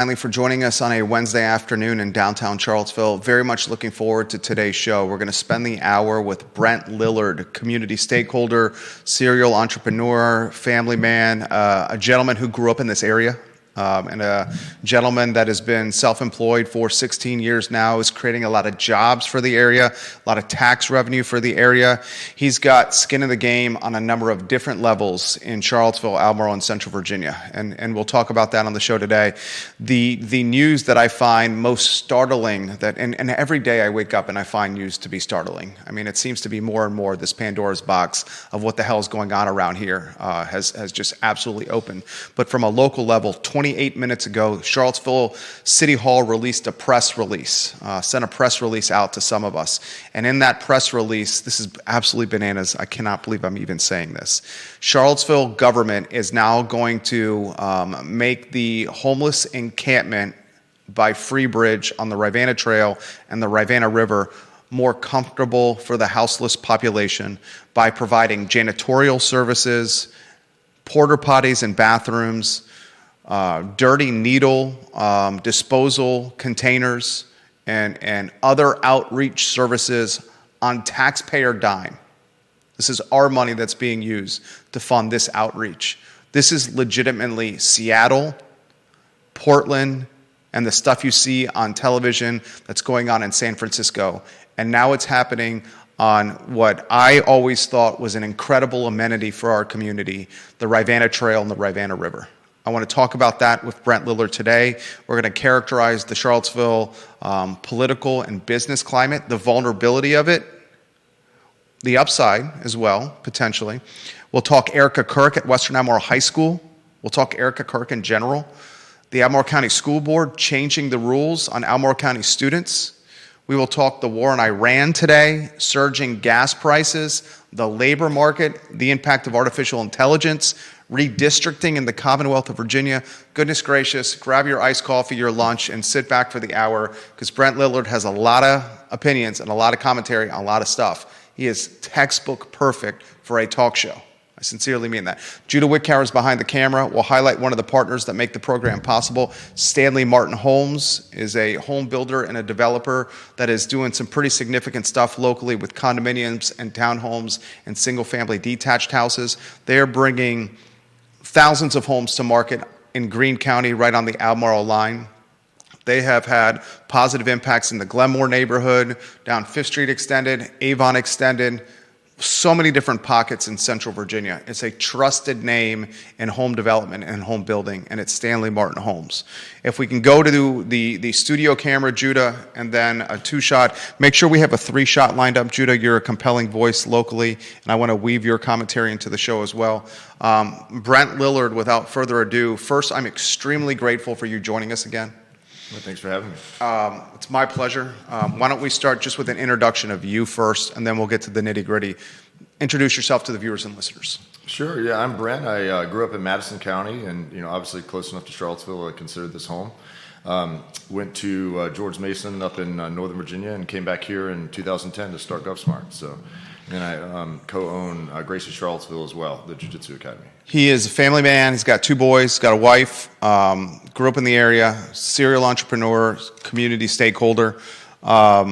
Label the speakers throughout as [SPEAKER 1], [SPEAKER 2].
[SPEAKER 1] Finally, for joining us on a Wednesday afternoon in downtown Charlottesville. Very much looking forward to today's show. We're going to spend the hour with Brent Lillard, community stakeholder, serial entrepreneur, family man, a gentleman who grew up in this area, and a gentleman that has been self-employed for 16 years now, is creating a lot of jobs for the area, a lot of tax revenue for the area. He's got skin in the game on a number of different levels in Charlottesville, Albemarle, and Central Virginia, and we'll talk about that on the show today. The news that I find most startling, and every day I wake up and I find news to be startling. I mean, it seems to be more and more this Pandora's box of what the hell is going on around here has just absolutely opened. But from a local level, 28 minutes ago, Charlottesville City Hall released a press release, sent a press release out to some of us. And in that press release, this is absolutely bananas. I cannot believe I'm even saying this. Charlottesville government is now going to make the homeless encampment by Free Bridge on the Rivanna Trail and the Rivanna River more comfortable for the houseless population by providing janitorial services, porta potties and bathrooms, dirty needle disposal containers, and other outreach services on taxpayer dime. This is our money that's being used to fund this outreach. This is legitimately Seattle, Portland, and the stuff you see on television that's going on in San Francisco. And now it's happening on what I always thought was an incredible amenity for our community, the Rivanna Trail and the Rivanna River. I want to talk about that with Brent Lillard today. We're going to characterize the Charlottesville political and business climate, the vulnerability of it, the upside as well, potentially. We'll talk Erika Kirk at Western Albemarle High School. We'll talk Erika Kirk in general. The Albemarle County School Board changing the rules on Albemarle County students. We will talk the war in Iran today, surging gas prices, the labor market, the impact of artificial intelligence, redistricting in the Commonwealth of Virginia. Goodness gracious, grab your iced coffee, your lunch, and sit back for the hour, because Brent Lillard has a lot of opinions and a lot of commentary on a lot of stuff. He is textbook perfect for a talk show. I sincerely mean that. Judah Wickhauer is behind the camera. We'll highlight one of the partners that make the program possible. Stanley Martin Holmes is a home builder and a developer that is doing some pretty significant stuff locally with condominiums and townhomes and single-family detached houses. They're bringing thousands of homes to market in Greene County, right on the Albemarle line. They have had positive impacts in the Glenmore neighborhood, down 5th Street Extended, Avon Extended, so many different pockets in Central Virginia. It's a trusted name in home development and home building, and it's Stanley Martin Holmes. If we can go to the studio camera, Judah, and then a 2-shot, make sure we have a 3-shot lined up. Judah, you're a compelling voice locally, and I want to weave your commentary into the show as well. Brent Lillard, without further ado, first, I'm extremely grateful for you joining us again.
[SPEAKER 2] Well, thanks for having me.
[SPEAKER 1] It's my pleasure. Why don't we start just with an introduction of you first, and then we'll get to the nitty-gritty. Introduce yourself to the viewers and listeners.
[SPEAKER 2] Sure. Yeah, I'm Brent. I grew up in Madison County, and obviously close enough to Charlottesville. I consider this home. Went to George Mason up in Northern Virginia, and came back here in 2010 to start GovSmart. So, and I co-own Gracie Charlottesville as well, the Jiu-Jitsu Academy. He
[SPEAKER 1] is a family man. He's got 2 boys, got a wife, grew up in the area, serial entrepreneur, community stakeholder. All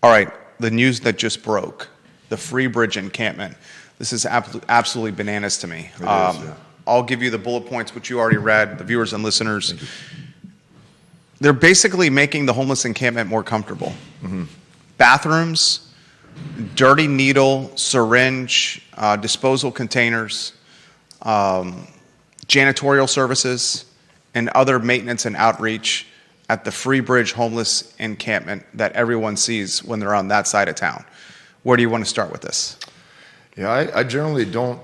[SPEAKER 1] right, the news that just broke, the Free Bridge encampment. This is absolutely bananas to me. I'll give you the bullet points, which you already read, the viewers and listeners. They're basically making the homeless encampment more comfortable. Mm-hmm. Bathrooms, dirty needle, syringe, disposal containers, janitorial services, and other maintenance and outreach at the Free Bridge homeless encampment that everyone sees when they're on that side of town. Where do you want to start with this?
[SPEAKER 2] Yeah, I generally don't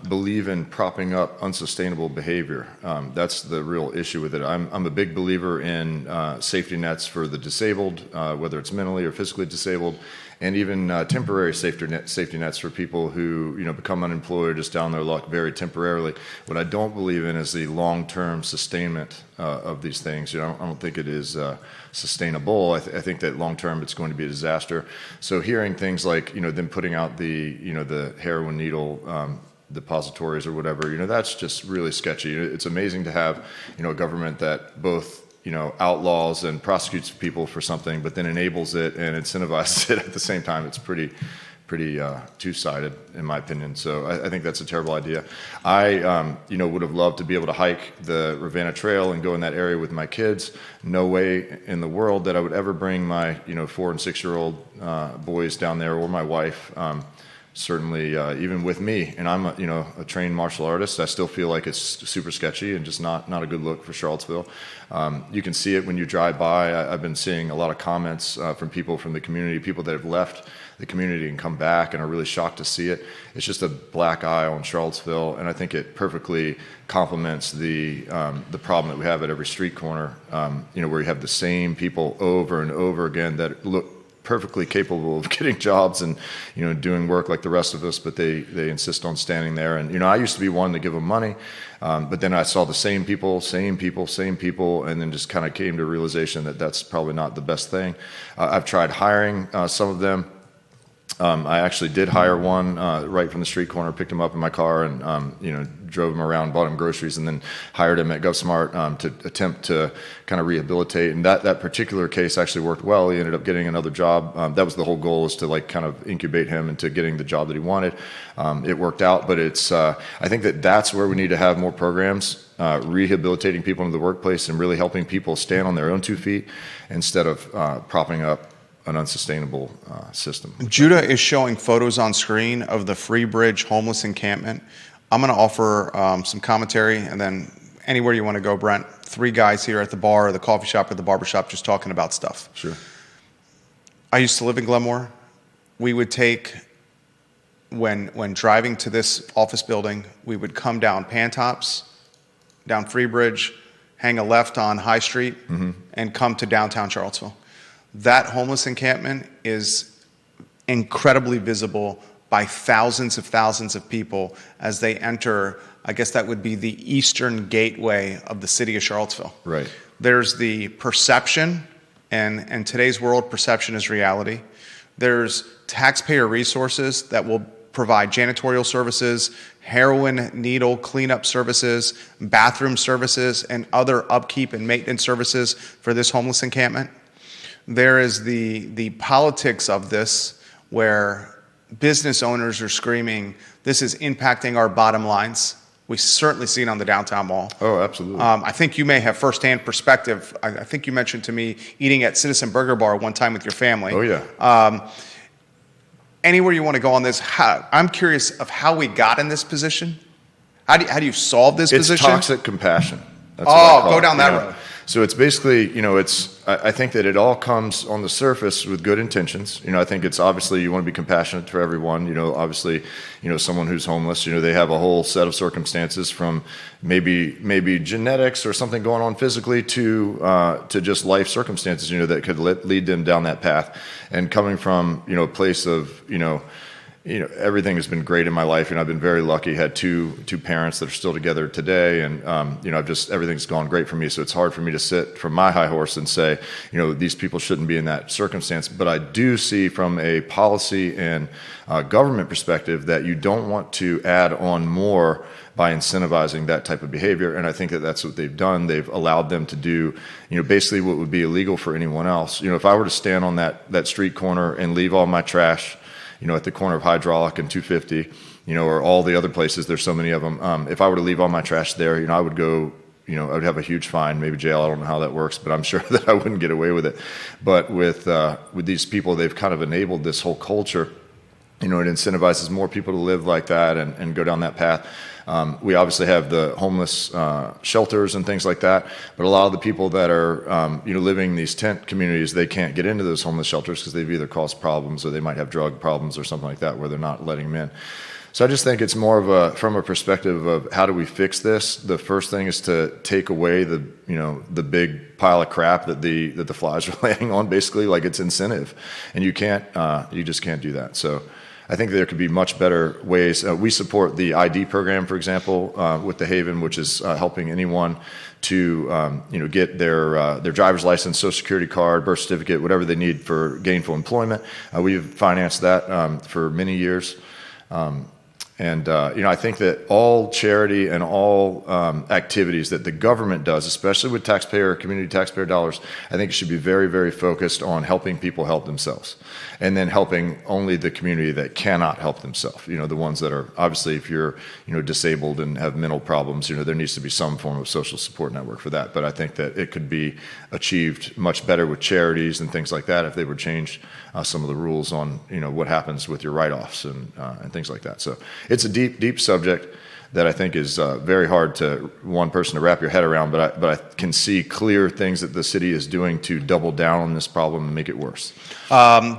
[SPEAKER 2] believe in propping up unsustainable behavior. That's the real issue with it. I'm a big believer in safety nets for the disabled, whether it's mentally or physically disabled, and even temporary safety nets for people who become unemployed, just down their luck very temporarily. What I don't believe in is the long-term sustainment of these things. I don't think it is sustainable. I think that long-term it's going to be a disaster. So hearing things like them putting out the the heroin needle depositories or whatever, that's just really sketchy. It's amazing to have, a government that both, outlaws and prosecutes people for something, but then enables it and incentivizes it at the same time. It's pretty two-sided, in my opinion. So I think that's a terrible idea. I, would have loved to be able to hike the Rivanna Trail and go in that area with my kids. No way in the world that I would ever bring my, 4 and 6-year-old boys down there, or my wife. Certainly, even with me, and I'm a trained martial artist, I still feel like it's super sketchy and just not a good look for Charlottesville. You can see it when you drive by. I've been seeing a lot of comments from people from the community, people that have left the community and come back and are really shocked to see it. It's just a black eye on Charlottesville, and I think it perfectly complements the problem that we have at every street corner, where you have the same people over and over again that look perfectly capable of getting jobs and doing work like the rest of us, but they insist on standing there. And I used to be one to give them money, but then I saw the same people, and then just kind of came to a realization that that's probably not the best thing. I've tried hiring some of them. I actually did hire one right from the street corner, picked him up in my car, and drove him around, bought him groceries, and then hired him at GovSmart to attempt to kind of rehabilitate. And that particular case actually worked well. He ended up getting another job. That was the whole goal, is to kind of incubate him into getting the job that he wanted. It worked out, but it's I think that's where we need to have more programs, rehabilitating people into the workplace and really helping people stand on their own 2 feet instead of propping up an unsustainable system.
[SPEAKER 1] Judah is showing photos on screen of the Free Bridge homeless encampment. I'm going to offer some commentary, and then anywhere you want to go, Brent. 3 guys here at the bar, or the coffee shop, or the barber shop, just talking about stuff.
[SPEAKER 2] Sure.
[SPEAKER 1] I used to live in Glenmore. We would take, when driving to this office building, we would come down Pantops, down Free Bridge, hang a left on High Street, and come to downtown Charlottesville. That homeless encampment is incredibly visible by thousands of people as they enter. I guess that would be the eastern gateway of the city of Charlottesville.
[SPEAKER 2] Right.
[SPEAKER 1] There's the perception, and in today's world, perception is reality. There's taxpayer resources that will provide janitorial services, heroin needle cleanup services, bathroom services, and other upkeep and maintenance services for this homeless encampment. There is the politics of this, where business owners are screaming, this is impacting our bottom lines. We certainly see it on the downtown mall.
[SPEAKER 2] Oh, absolutely.
[SPEAKER 1] I think you may have firsthand perspective. I think you mentioned to me eating at Citizen Burger Bar one time with your family.
[SPEAKER 2] Oh, yeah.
[SPEAKER 1] Anywhere you want to go on this, I'm curious of how we got in this position. How do you solve this position?
[SPEAKER 2] It's toxic compassion. That's what I call
[SPEAKER 1] go
[SPEAKER 2] it,
[SPEAKER 1] down that road.
[SPEAKER 2] So it's basically, I think that it all comes on the surface with good intentions. I think it's obviously you want to be compassionate for everyone. Obviously, someone who's homeless, they have a whole set of circumstances, from maybe genetics or something going on physically to just life circumstances, that could lead them down that path. And coming from, a place of, everything has been great in my life. I've been very lucky. Had two parents that are still together today, and everything's gone great for me. So it's hard for me to sit from my high horse and say, these people shouldn't be in that circumstance. But I do see from a policy and government perspective that you don't want to add on more by incentivizing that type of behavior. And I think that that's what they've done. They've allowed them to do, basically what would be illegal for anyone else. If I were to stand on that street corner and leave all my trash, at the corner of Hydraulic and 250, or all the other places, there's so many of them. If I were to leave all my trash there, I would go, I would have a huge fine, maybe jail. I don't know how that works, but I'm sure that I wouldn't get away with it. But with these people, they've kind of enabled this whole culture. It incentivizes more people to live like that and go down that path. We obviously have the homeless shelters and things like that, but a lot of the people that are living in these tent communities, they can't get into those homeless shelters because they've either caused problems, or they might have drug problems or something like that, where they're not letting them in. So I just think it's more from a perspective of how do we fix this. The first thing is to take away the big pile of crap that the flies are laying on, basically, like it's incentive, and you just can't do that. So I think there could be much better ways. We support the ID program, for example, with the Haven, which is helping anyone to get their driver's license, Social Security card, birth certificate, whatever they need for gainful employment. We've financed that for many years. And, I think that all charity and all activities that the government does, especially with community taxpayer dollars, I think it should be very, very focused on helping people help themselves. And then helping only the community that cannot help themselves. The ones that are, obviously, if you're, disabled and have mental problems, there needs to be some form of social support network for that. But I think that it could be achieved much better with charities and things like that if they would change some of the rules on, what happens with your write-offs and things like that. So it's a deep, deep subject that I think is very hard to one person to wrap your head around, but I can see clear things that the city is doing to double down on this problem and make it worse.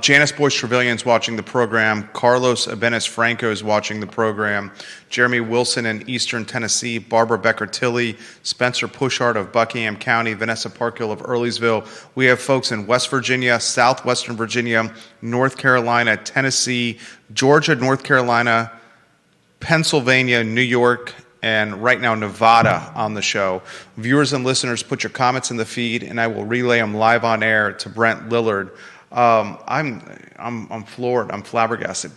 [SPEAKER 1] Janice Boyce Trevelyan's watching the program. Carlos Abenes Franco is watching the program. Jeremy Wilson in Eastern Tennessee. Barbara Becker-Tilley. Spencer Pushart of Buckingham County. Vanessa Parkhill of Earlysville. We have folks in West Virginia, Southwestern Virginia, North Carolina, Tennessee, Georgia, North Carolina, Pennsylvania, New York, and right now Nevada on the show. Viewers and listeners, put your comments in the feed, and I will relay them live on air to Brent Lillard. I'm floored. I'm flabbergasted.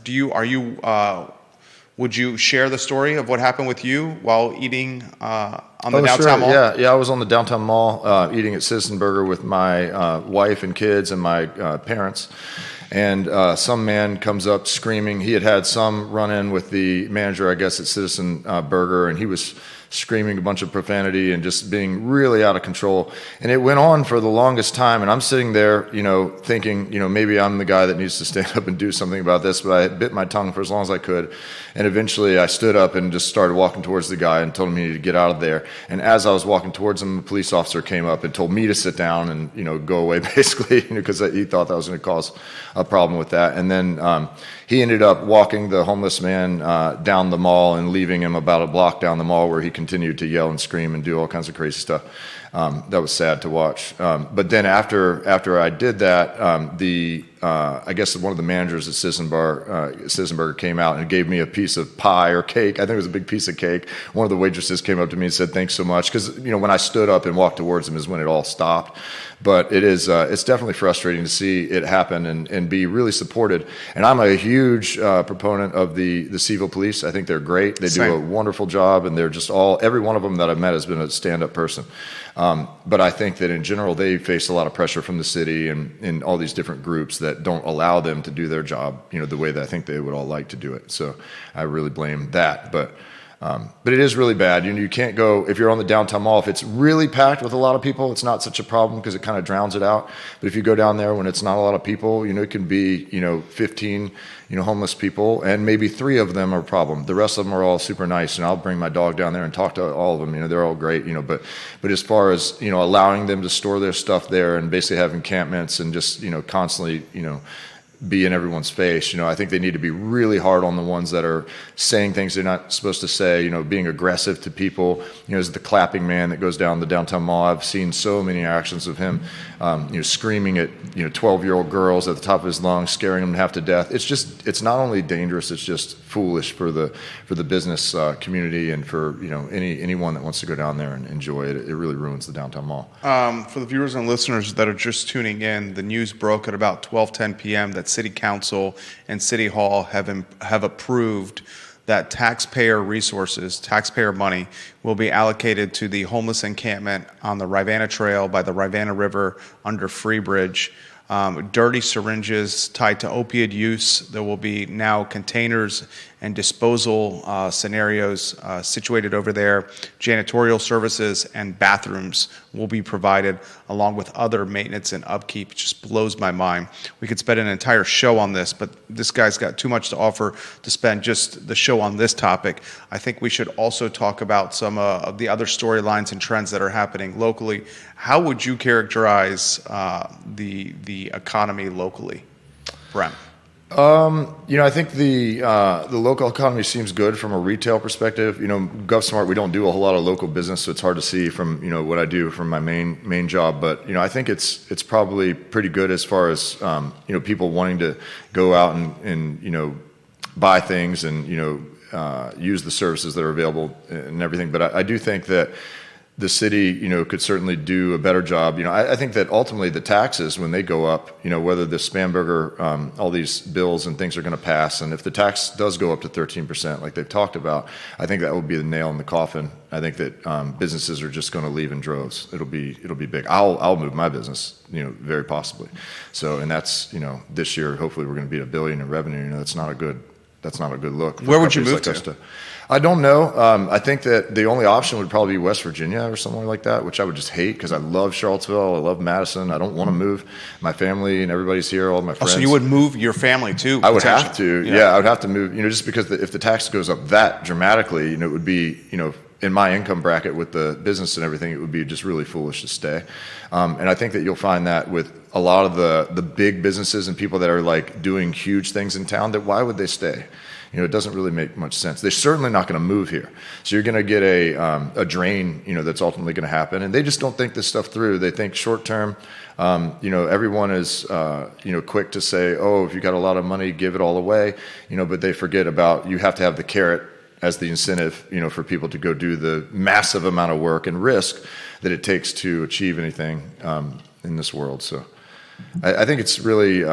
[SPEAKER 1] Would you share the story of what happened with you while eating on the downtown mall?
[SPEAKER 2] Yeah, I was on the downtown mall eating at Citizen Burger with my wife and kids and my parents. And some man comes up screaming. He had some run-in with the manager, I guess, at Citizen Burger, and he was screaming a bunch of profanity and just being really out of control. And it went on for the longest time, and I'm sitting there, thinking, maybe I'm the guy that needs to stand up and do something about this, but I bit my tongue for as long as I could. And eventually I stood up and just started walking towards the guy and told him he needed to get out of there. And as I was walking towards him, a police officer came up and told me to sit down and, go away, basically, because he thought that was going to cause a problem with that. And then he ended up walking the homeless man down the mall and leaving him about a block down the mall, where he continued to yell and scream and do all kinds of crazy stuff. That was sad to watch. But then after I did that, I guess one of the managers at Citizen Burger came out and gave me a piece of pie or cake. I think it was a big piece of cake. One of the waitresses came up to me and said, "Thanks so much." Because when I stood up and walked towards him is when it all stopped. But it's definitely frustrating to see it happen and be really supported. And I'm a huge proponent of the CVille police. I think they're great. They do a wonderful job, and they're just every one of them that I've met has been a stand-up person. But I think that in general, they face a lot of pressure from the city and all these different groups that don't allow them to do their job, the way that I think they would all like to do it. So I really blame that. But it is really bad. You can't go, if you're on the downtown mall, if it's really packed with a lot of people, it's not such a problem because it kind of drowns it out. But if you go down there when it's not a lot of people, it can be, 15, homeless people, and maybe 3 of them are a problem. The rest of them are all super nice, and I'll bring my dog down there and talk to all of them. They're all great, but as far as, allowing them to store their stuff there and basically have encampments and just, constantly, be in everyone's face. I think they need to be really hard on the ones that are saying things they're not supposed to say, being aggressive to people. As the clapping man that goes down the downtown mall, I've seen so many actions of him, screaming at, 12-year-old girls at the top of his lungs, scaring them half to death. It's not only dangerous, it's just foolish for the business community and for, anyone that wants to go down there and enjoy it. It really ruins the downtown mall.
[SPEAKER 1] For the viewers and listeners that are just tuning in, the news broke at about 12:10 p.m. that City Council and City Hall have approved that taxpayer resources, taxpayer money, will be allocated to the homeless encampment on the Rivanna Trail by the Rivanna River under Free Bridge. Dirty syringes tied to opioid use. There will be now containers and disposal scenarios situated over there. Janitorial services and bathrooms will be provided along with other maintenance and upkeep. It just blows my mind. We could spend an entire show on this, but this guy's got too much to offer to spend just the show on this topic. I think we should also talk about some of the other storylines and trends that are happening locally. How would you characterize the economy locally, Brent?
[SPEAKER 2] I think the local economy seems good from a retail perspective. GovSmart, we don't do a whole lot of local business, so it's hard to see from, what I do from my main job. But, I think it's probably pretty good as far as, people wanting to go out and buy things and, use the services that are available and everything. But I do think that the city, could certainly do a better job. I think that ultimately the taxes, when they go up, whether the Spamberger, all these bills and things are going to pass, and if the tax does go up to 13%, like they've talked about, I think that will be the nail in the coffin. I think that businesses are just going to leave in droves. It'll be big. I'll move my business, very possibly. So, and that's, this year, hopefully we're going to beat $1 billion in revenue. That's not a good look.
[SPEAKER 1] Where would you move to?
[SPEAKER 2] I don't know. I think that the only option would probably be West Virginia or somewhere like that, which I would just hate because I love Charlottesville. I love Madison. I don't want to move. My family and everybody's here, all my friends.
[SPEAKER 1] So you would move your family too?
[SPEAKER 2] I would have to. Yeah, I would have to move, just because if the tax goes up that dramatically, it would be, in my income bracket with the business and everything, it would be just really foolish to stay. And I think that you'll find that with a lot of the big businesses and people that are like doing huge things in town, that why would they stay? It doesn't really make much sense. They're certainly not going to move here. So you're going to get a drain, that's ultimately going to happen. And they just don't think this stuff through. They think short term. Everyone is, quick to say, oh, if you got a lot of money, give it all away. But they forget about you have to have the carrot as the incentive, for people to go do the massive amount of work and risk that it takes to achieve anything in this world. So I think it's really.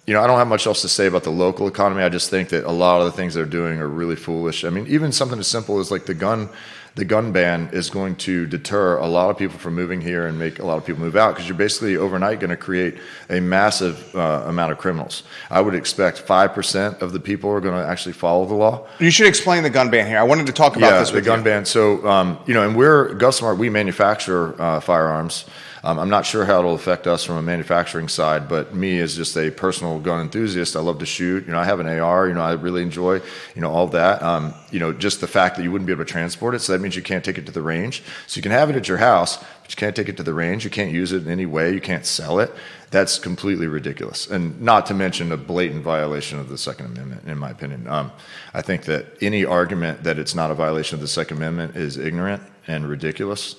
[SPEAKER 2] I don't have much else to say about the local economy. I just think that a lot of the things they're doing are really foolish. I mean, even something as simple as like the gun ban is going to deter a lot of people from moving here and make a lot of people move out, because you're basically overnight going to create a massive amount of criminals. I would expect 5% of the people are going to actually follow the law.
[SPEAKER 1] You should explain the gun ban here. I wanted to talk about this with
[SPEAKER 2] the gun ban. So, and we're GovSmart, we manufacture firearms. I'm not sure how it'll affect us from a manufacturing side, but me as just a personal gun enthusiast, I love to shoot. I have an AR. I really enjoy, all of that. Just the fact that you wouldn't be able to transport it, so that means you can't take it to the range. So you can have it at your house, but you can't take it to the range. You can't use it in any way. You can't sell it. That's completely ridiculous, and not to mention a blatant violation of the Second Amendment, in my opinion. I think that any argument that it's not a violation of the Second Amendment is ignorant and ridiculous.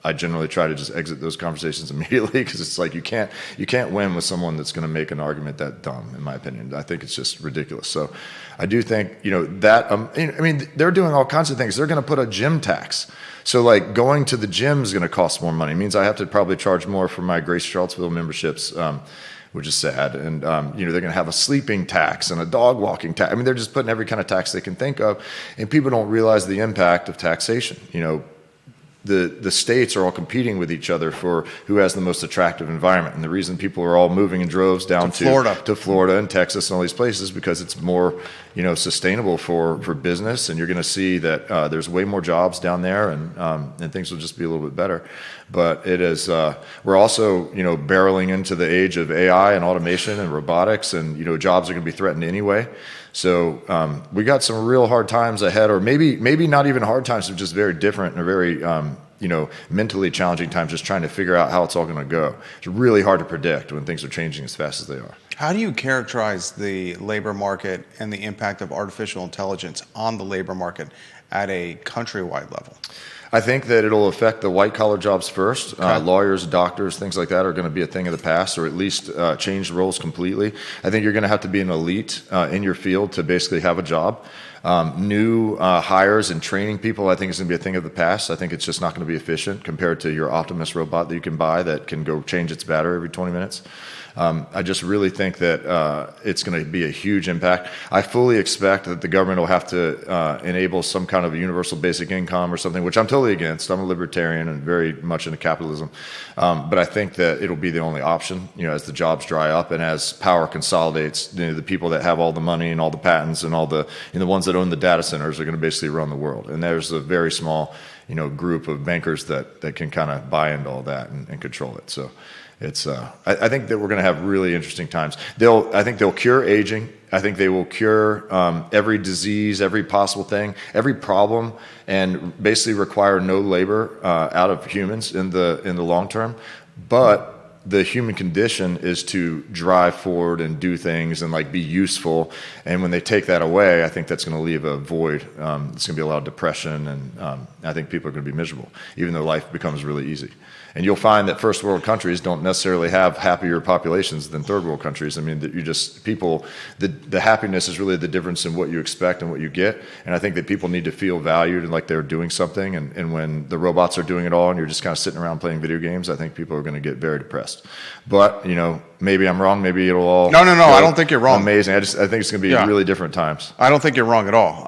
[SPEAKER 2] I generally try to just exit those conversations immediately, because it's like you can't win with someone that's going to make an argument that dumb, in my opinion. I think it's just ridiculous. So I do think, that, they're doing all kinds of things. They're going to put a gym tax. So like going to the gym is going to cost more money. It means I have to probably charge more for my Grace Charlottesville memberships, which is sad. And, they're going to have a sleeping tax and a dog walking tax. They're just putting every kind of tax they can think of, and people don't realize the impact of taxation. The states are all competing with each other for who has the most attractive environment. And the reason people are all moving in droves down to Florida and Texas and all these places, because it's more, sustainable for business. And you're going to see that there's way more jobs down there, and things will just be a little bit better. But it is, we're also, barreling into the age of AI and automation and robotics, and, jobs are going to be threatened anyway. So we got some real hard times ahead, or maybe not even hard times, but just very different and very mentally challenging times, just trying to figure out how it's all going to go. It's really hard to predict when things are changing as fast as they are.
[SPEAKER 1] How do you characterize the labor market and the impact of artificial intelligence on the labor market at a countrywide level?
[SPEAKER 2] I think that it'll affect the white-collar jobs first.
[SPEAKER 1] Okay.
[SPEAKER 2] Lawyers, doctors, things like that are going to be a thing of the past, or at least change roles completely. I think you're going to have to be an elite in your field to basically have a job. New hires and training people, I think, is going to be a thing of the past. I think it's just not going to be efficient compared to your Optimus robot that you can buy that can go change its battery every 20 minutes. I just really think that it's going to be a huge impact. I fully expect that the government will have to enable some kind of a universal basic income or something, which I'm totally against. I'm a libertarian and very much into capitalism. But I think that it'll be the only option, as the jobs dry up and as power consolidates. The people that have all the money and all the patents and all the ones that own the data centers are going to basically run the world. And there's a very small group of bankers that can kind of buy into all that and control it. So it's I think that we're going to have really interesting times. I think they'll cure aging. I think they will cure every disease, every possible thing, every problem, and basically require no labor out of humans in the long term. But the human condition is to drive forward and do things and like be useful. And when they take that away, I think that's going to leave a void. It's going to be a lot of depression, and I think people are going to be miserable, even though life becomes really easy. And you'll find that first world countries don't necessarily have happier populations than third world countries. I mean, the happiness is really the difference in what you expect and what you get. And I think that people need to feel valued and like they're doing something. And when the robots are doing it all and you're just kind of sitting around playing video games, I think people are going to get very depressed. But, maybe I'm wrong. Maybe it'll all
[SPEAKER 1] No, I don't think you're wrong.
[SPEAKER 2] Amazing. I think it's going to be really different times.
[SPEAKER 1] I don't think you're wrong at all.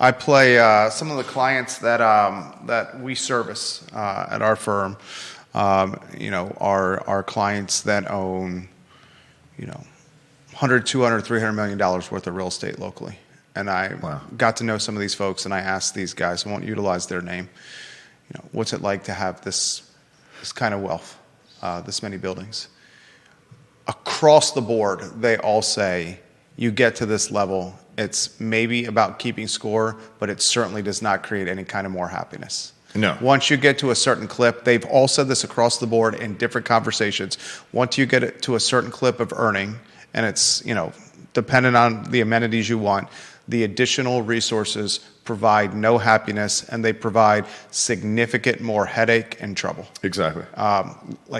[SPEAKER 1] I play some of the clients that we service at our firm. Are clients that own, $100, $200, $300 million worth of real estate locally. And I got to know some of these folks, and I asked these guys, I won't utilize their name, what's it like to have this kind of wealth, this many buildings? Across the board, they all say, you get to this level, it's maybe about keeping score, but it certainly does not create any kind of more happiness.
[SPEAKER 2] No.
[SPEAKER 1] Once you get to a certain clip, they've all said this across the board in different conversations. Once you get it to a certain clip of earning, and it's, dependent on the amenities you want, the additional resources provide no happiness, and they provide significant more headache and trouble.
[SPEAKER 2] Exactly.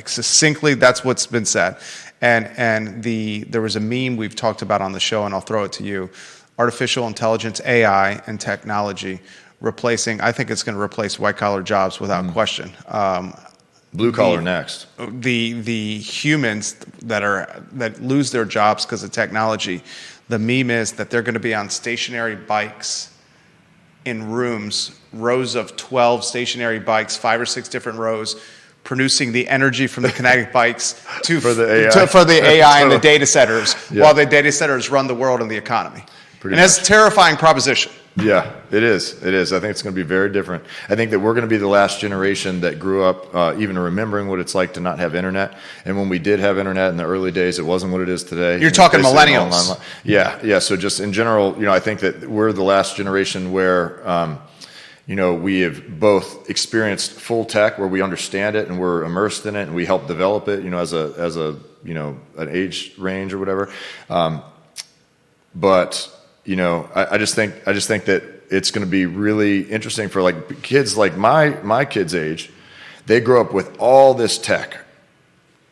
[SPEAKER 1] Succinctly, that's what's been said. And there was a meme we've talked about on the show, and I'll throw it to you. Artificial intelligence, AI, and technology I think it's going to replace white-collar jobs without question.
[SPEAKER 2] Blue collar next.
[SPEAKER 1] The humans that lose their jobs because of technology, the meme is that they're going to be on stationary bikes in rows of 12 stationary bikes, 5 or 6 different rows, producing the energy from the kinetic bikes for the AI and the data centers, while the data centers run the world and the economy. That's a terrifying proposition.
[SPEAKER 2] Yeah, it is. I think it's going to be very different. I think that we're going to be the last generation that grew up even remembering what it's like to not have internet. And when we did have internet in the early days, it wasn't what it is today.
[SPEAKER 1] You're talking millennials.
[SPEAKER 2] Yeah. So just in general, I think that we're the last generation where, we have both experienced full tech where we understand it and we're immersed in it and we help develop it, as an age range or whatever. But I just think that it's going to be really interesting for kids like my kids' age. They grow up with all this tech.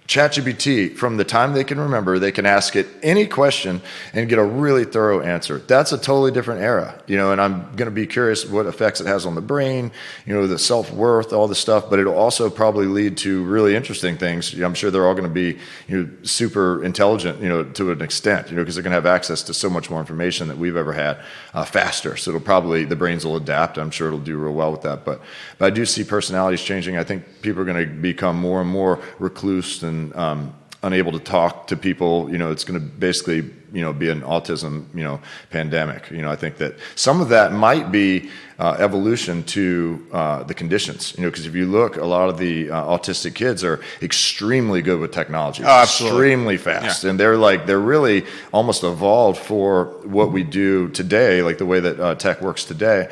[SPEAKER 2] ChatGPT, from the time they can remember, they can ask it any question and get a really thorough answer. That's a totally different era, and I'm going to be curious what effects it has on the brain, the self-worth, all this stuff, but it'll also probably lead to really interesting things. I'm sure they're all going to be, super intelligent, to an extent, because they're going to have access to so much more information that we've ever had faster. So the brains will adapt. I'm sure it'll do real well with that. But I do see personalities changing. I think people are going to become more and more recluse and unable to talk to people. It's going to basically, be an autism, pandemic. I think that some of that might be evolution to the conditions, because if you look, a lot of the autistic kids are extremely good with technology, extremely fast. Yeah. And they're really almost evolved for what we do today, like the way that tech works today.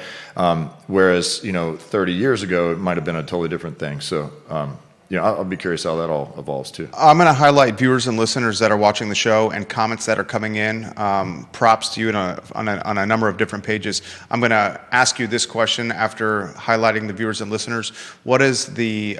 [SPEAKER 2] Whereas, 30 years ago, it might have been a totally different thing. So, I'll be curious how that all evolves too.
[SPEAKER 1] I'm going to highlight viewers and listeners that are watching the show and comments that are coming in. Props to you on a number of different pages. I'm going to ask you this question after highlighting the viewers and listeners. What is the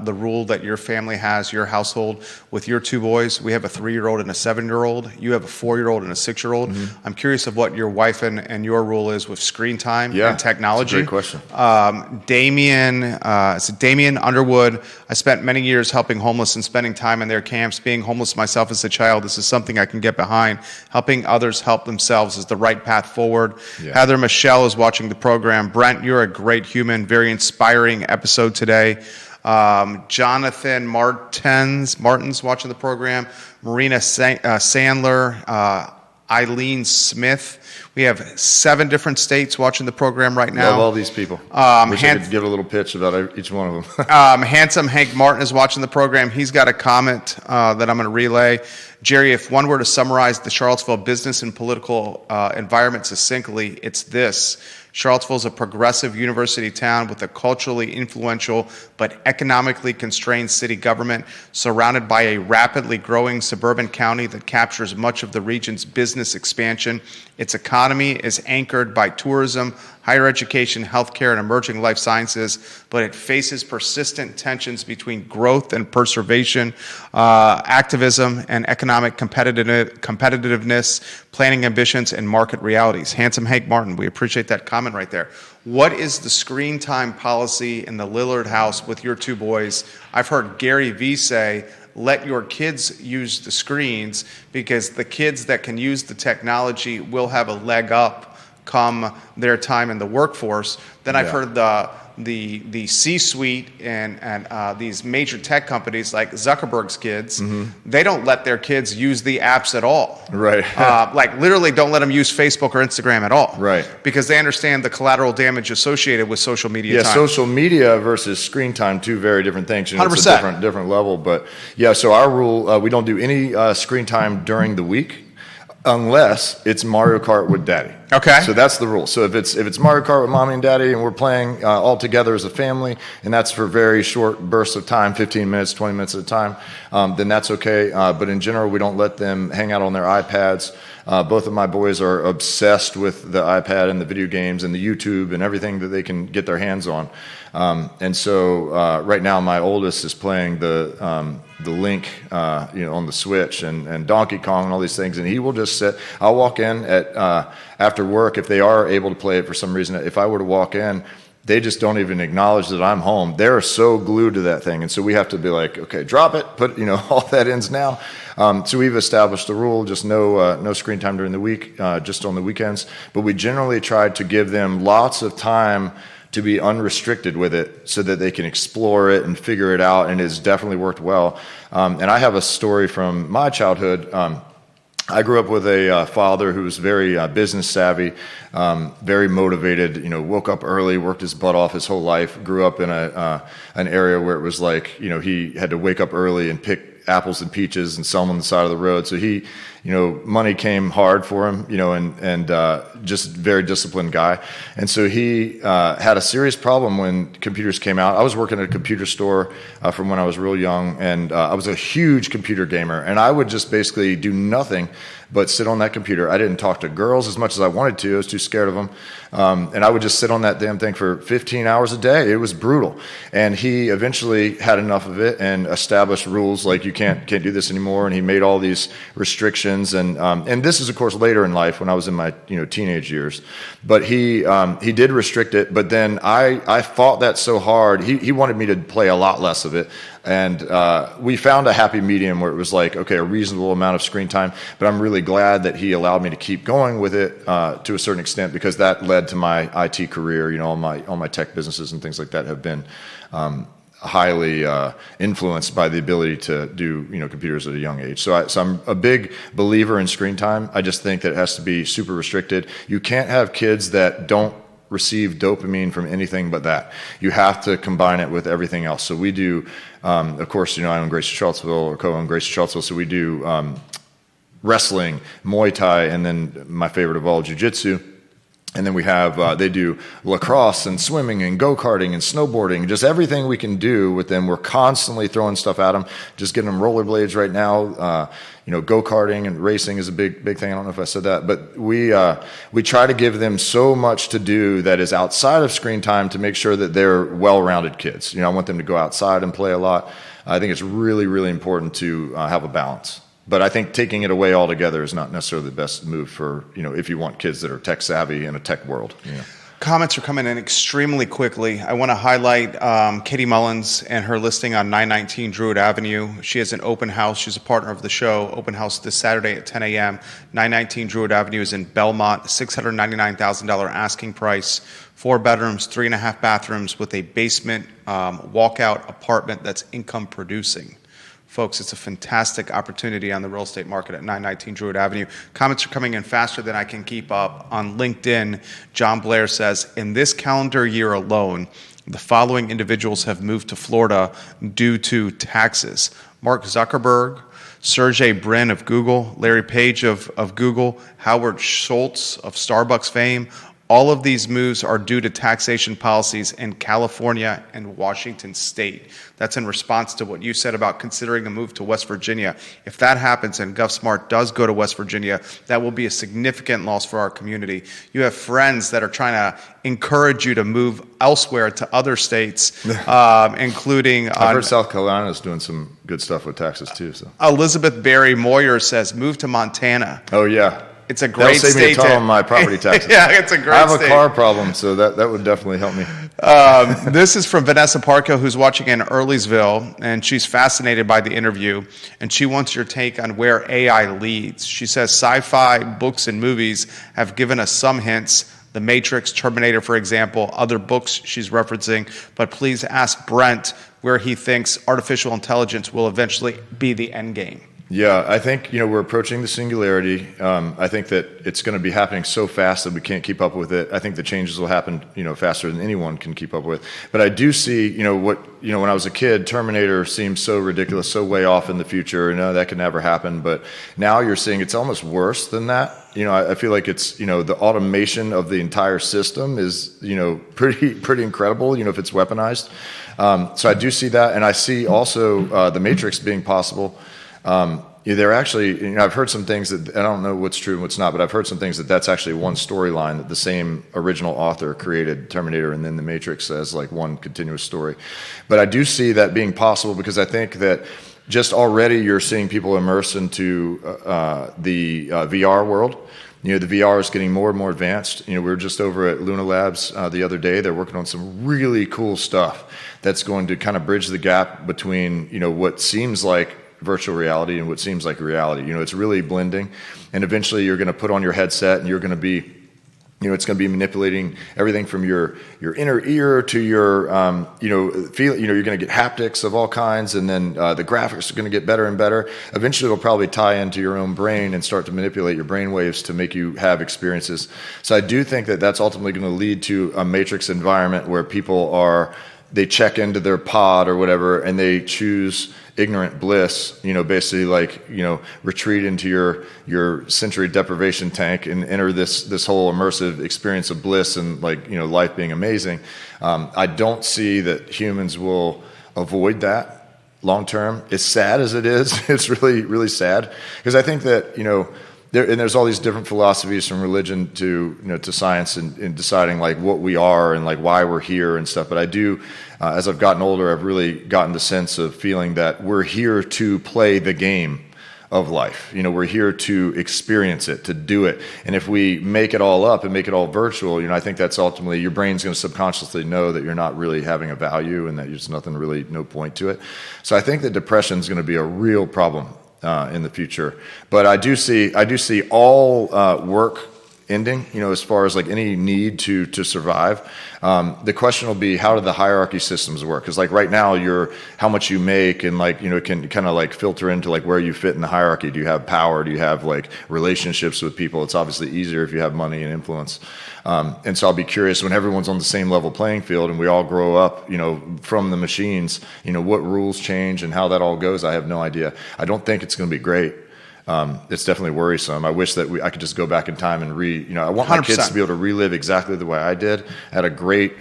[SPEAKER 1] rule that your family has, your household, with your 2 boys? We have a 3-year-old and a 7-year-old. You have a 4-year-old and a 6-year-old. Mm-hmm. I'm curious of what your wife and your rule is with screen time and technology.
[SPEAKER 2] That's a great question.
[SPEAKER 1] Damien Underwood. I spent many years helping homeless and spending time in their camps. Being homeless myself as a child, this is something I can get behind. Helping others help themselves is the right path forward. Yeah. Heather Michelle is watching the program. Brent, you're a great human. Very inspiring episode today. Jonathan Martins watching the program. Marina Sandler. Eileen Smith. We have 7 different states watching the program right now.
[SPEAKER 2] Love all these people. Wish I could give a little pitch about each one of them.
[SPEAKER 1] Handsome Hank Martin is watching the program. He's got a comment that I'm going to relay. Jerry, if one were to summarize the Charlottesville business and political environment succinctly, it's this. Charlottesville is a progressive university town with a culturally influential but economically constrained city government surrounded by a rapidly growing suburban county that captures much of the region's business expansion. Its economy is anchored by tourism, higher education, healthcare, and emerging life sciences, but it faces persistent tensions between growth and preservation, activism and economic competitiveness, planning ambitions, and market realities. Handsome Hank Martin, we appreciate that comment right there. What is the screen time policy in the Lillard house with your two boys? I've heard Gary Vee say, let your kids use the screens because the kids that can use the technology will have a leg up come their time in the workforce. Then I've heard the C-suite and these major tech companies like Zuckerberg's kids, they don't let their kids use the apps at all.
[SPEAKER 2] Right.
[SPEAKER 1] Like literally don't let them use Facebook or Instagram at all.
[SPEAKER 2] Right.
[SPEAKER 1] Because they understand the collateral damage associated with social media time.
[SPEAKER 2] Social media versus screen time, two very different things.
[SPEAKER 1] 100%.
[SPEAKER 2] It's a different level. But yeah, so our rule, we don't do any screen time during the week unless it's Mario Kart with daddy.
[SPEAKER 1] Okay.
[SPEAKER 2] So that's the rule. So if it's Mario Kart with mommy and daddy and we're playing all together as a family, and that's for very short bursts of time, 15 minutes, 20 minutes at a time, then that's okay. But in general, we don't let them hang out on their iPads. Both of my boys are obsessed with the iPad and the video games and the YouTube and everything that they can get their hands on. And so right now, my oldest is playing the Link, on the Switch and Donkey Kong and all these things, and he will just sit. I'll walk in at after work if they are able to play it for some reason. If I were to walk in, they just don't even acknowledge that I'm home. They're so glued to that thing, and so we have to be like, okay, drop it, put all that ends now. So we've established a rule: just no screen time during the week, just on the weekends. But we generally try to give them lots of time to be unrestricted with it so that they can explore it and figure it out, and it's definitely worked well. And I have a story from my childhood. I grew up with a father who was very business savvy, very motivated, woke up early, worked his butt off his whole life, grew up in an area where it was like, he had to wake up early and pick apples and peaches and sell them on the side of the road. So he, money came hard for him, and just very disciplined guy. And so he had a serious problem when computers came out. I was working at a computer store from when I was real young, and I was a huge computer gamer. And I would just basically do nothing but sit on that computer. I didn't talk to girls as much as I wanted to. I was too scared of them. And I would just sit on that damn thing for 15 hours a day. It was brutal. And he eventually had enough of it and established rules like you can't do this anymore. And he made all these restrictions. And this is, of course, later in life when I was in my teenage years. But he did restrict it. But then I fought that so hard. He wanted me to play a lot less of it. And we found a happy medium where it was like, okay, a reasonable amount of screen time. But I'm really glad that he allowed me to keep going with it to a certain extent, because that led to my IT career. All my tech businesses and things like that have been highly influenced by the ability to do computers at a young age. So I'm a big believer in screen time. I just think that it has to be super restricted. You can't have kids that don't receive dopamine from anything but that. You have to combine it with everything else. So we do, of course, I own Grace of Charlottesville, or co-own Grace of Charlottesville, so we do wrestling, Muay Thai, and then my favorite of all, jiu-jitsu. And then we have, they do lacrosse and swimming and go-karting and snowboarding, just everything we can do with them. We're constantly throwing stuff at them, just getting them rollerblades right now. Go-karting and racing is a big thing. I don't know if I said that, but we try to give them so much to do that is outside of screen time to make sure that they're well-rounded kids. I want them to go outside and play a lot. I think it's really, really important to have a balance. But I think taking it away altogether is not necessarily the best move for, if you want kids that are tech savvy in a tech world.
[SPEAKER 1] Comments are coming in extremely quickly. I want to highlight Katie Mullins and her listing on 919 Druid Avenue. She has an open house. She's a partner of the show. Open house this Saturday at 10 a.m. 919 Druid Avenue is in Belmont. $699,000 asking price. 4 bedrooms, 3.5 bathrooms with a basement walkout apartment that's income producing. Folks, it's a fantastic opportunity on the real estate market at 919 Druid Avenue. Comments are coming in faster than I can keep up. On LinkedIn, John Blair says, in this calendar year alone, the following individuals have moved to Florida due to taxes. Mark Zuckerberg, Sergey Brin of Google, Larry Page of Google, Howard Schultz of Starbucks fame, All of these moves are due to taxation policies in California and Washington state. That's in response to what you said about considering a move to West Virginia. If that happens and GovSmart does go to West Virginia, that will be a significant loss for our community. You have friends that are trying to encourage you to move elsewhere to other states, including...
[SPEAKER 2] I've heard South Carolina is doing some good stuff with taxes too. So
[SPEAKER 1] Elizabeth Berry Moyer says, move to Montana.
[SPEAKER 2] Oh, yeah.
[SPEAKER 1] It's a great
[SPEAKER 2] state. That'll save me a ton on my property taxes.
[SPEAKER 1] Yeah, it's a great
[SPEAKER 2] I have
[SPEAKER 1] state.
[SPEAKER 2] a car problem, so that would definitely help me.
[SPEAKER 1] This is from Vanessa Parco, who's watching in Earlysville, and she's fascinated by the interview, and she wants your take on where AI leads. She says sci-fi books and movies have given us some hints, The Matrix, Terminator, for example, other books she's referencing, but please ask Brent where he thinks artificial intelligence will eventually be the end game.
[SPEAKER 2] Yeah, I think we're approaching the singularity. I think that it's going to be happening so fast that we can't keep up with it. I think the changes will happen faster than anyone can keep up with. But I do see when I was a kid, Terminator seemed so ridiculous, so way off in the future. That could never happen. But now you're seeing it's almost worse than that. I feel like it's the automation of the entire system is pretty incredible. If it's weaponized. So I do see that, and I see also the Matrix being possible. They're actually, I've heard some things that, I don't know what's true and what's not, but I've heard some things that's actually one storyline that the same original author created Terminator and then The Matrix as like one continuous story. But I do see that being possible because I think that just already you're seeing people immerse into the VR world. The VR is getting more and more advanced. We were just over at Luna Labs the other day. They're working on some really cool stuff that's going to kind of bridge the gap between, what seems like virtual reality and what seems like reality. It's really blending, and eventually you're going to put on your headset and you're going to be, it's going to be manipulating everything from your inner ear to your, feel. You're going to get haptics of all kinds, and then the graphics are going to get better and better. Eventually, it'll probably tie into your own brain and start to manipulate your brain waves to make you have experiences. So I do think that that's ultimately going to lead to a matrix environment where people they check into their pod or whatever, and they choose ignorant bliss, basically like, retreat into your sensory deprivation tank and enter this whole immersive experience of bliss and life being amazing. I don't see that humans will avoid that long term. As sad as it is, it's really, really sad because I think that, there's all these different philosophies from religion to science and deciding like what we are and like why we're here and stuff. But I do, as I've gotten older, I've really gotten the sense of feeling that we're here to play the game of life. We're here to experience it, to do it. And if we make it all up and make it all virtual, I think that's ultimately your brain's going to subconsciously know that you're not really having a value and that there's nothing really, no point to it. So I think that depression is going to be a real problem in the future. But I do see all work ending, as far as like any need to survive. The question will be, how do the hierarchy systems work? Because like right now, how much you make and like, it can kind of like filter into like where you fit in the hierarchy. Do you have power? Do you have like relationships with people? It's obviously easier if you have money and influence. And so I'll be curious when everyone's on the same level playing field and we all grow up, from the machines, what rules change and how that all goes. I have no idea. I don't think it's going to be great. It's definitely worrisome. I wish that I could just go back in time and I want my 100%. Kids to be able to relive exactly the way I did. I had a great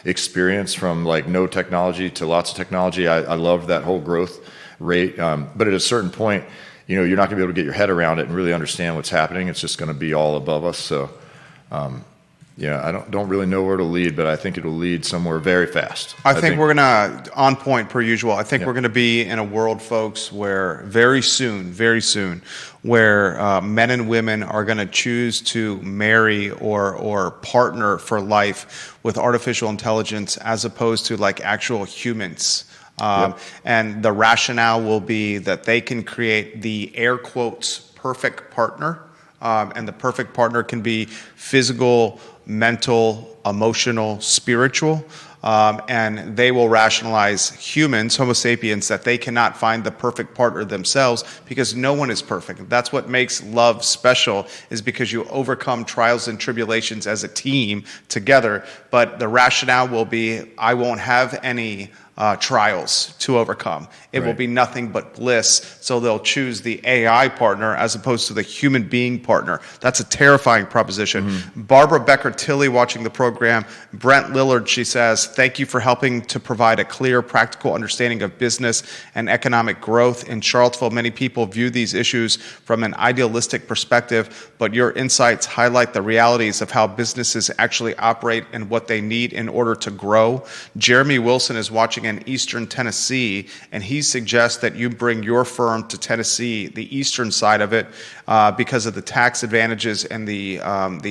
[SPEAKER 2] experience from like no technology to lots of technology. I loved that whole growth rate. But at a certain point, you're not going to be able to get your head around it and really understand what's happening. It's just going to be all above us. So, I don't really know where it'll lead, but I think it'll lead somewhere very fast.
[SPEAKER 1] I think we're going to, on point per usual, I think we're going to be in a world, folks, where very soon, where men and women are going to choose to marry or partner for life with artificial intelligence as opposed to like actual humans. And the rationale will be that they can create the air quotes perfect partner. And the perfect partner can be physical, mental, emotional, spiritual. And they will rationalize humans, Homo sapiens, that they cannot find the perfect partner themselves because no one is perfect. That's what makes love special, is because you overcome trials and tribulations as a team together. But the rationale will be, I won't have any trials to overcome. It will be nothing but bliss. So they'll choose the AI partner as opposed to the human being partner. That's a terrifying proposition. Barbara Becker-Tilley watching the program. Brent Lillard, she says, thank you for helping to provide a clear, practical understanding of business and economic growth. In Charlottesville, many people view these issues from an idealistic perspective, but your insights highlight the realities of how businesses actually operate and what they need in order to grow. Jeremy Wilson is watching in Eastern Tennessee, and he suggests that you bring your firm to Tennessee, the eastern side of it, because of the tax advantages and the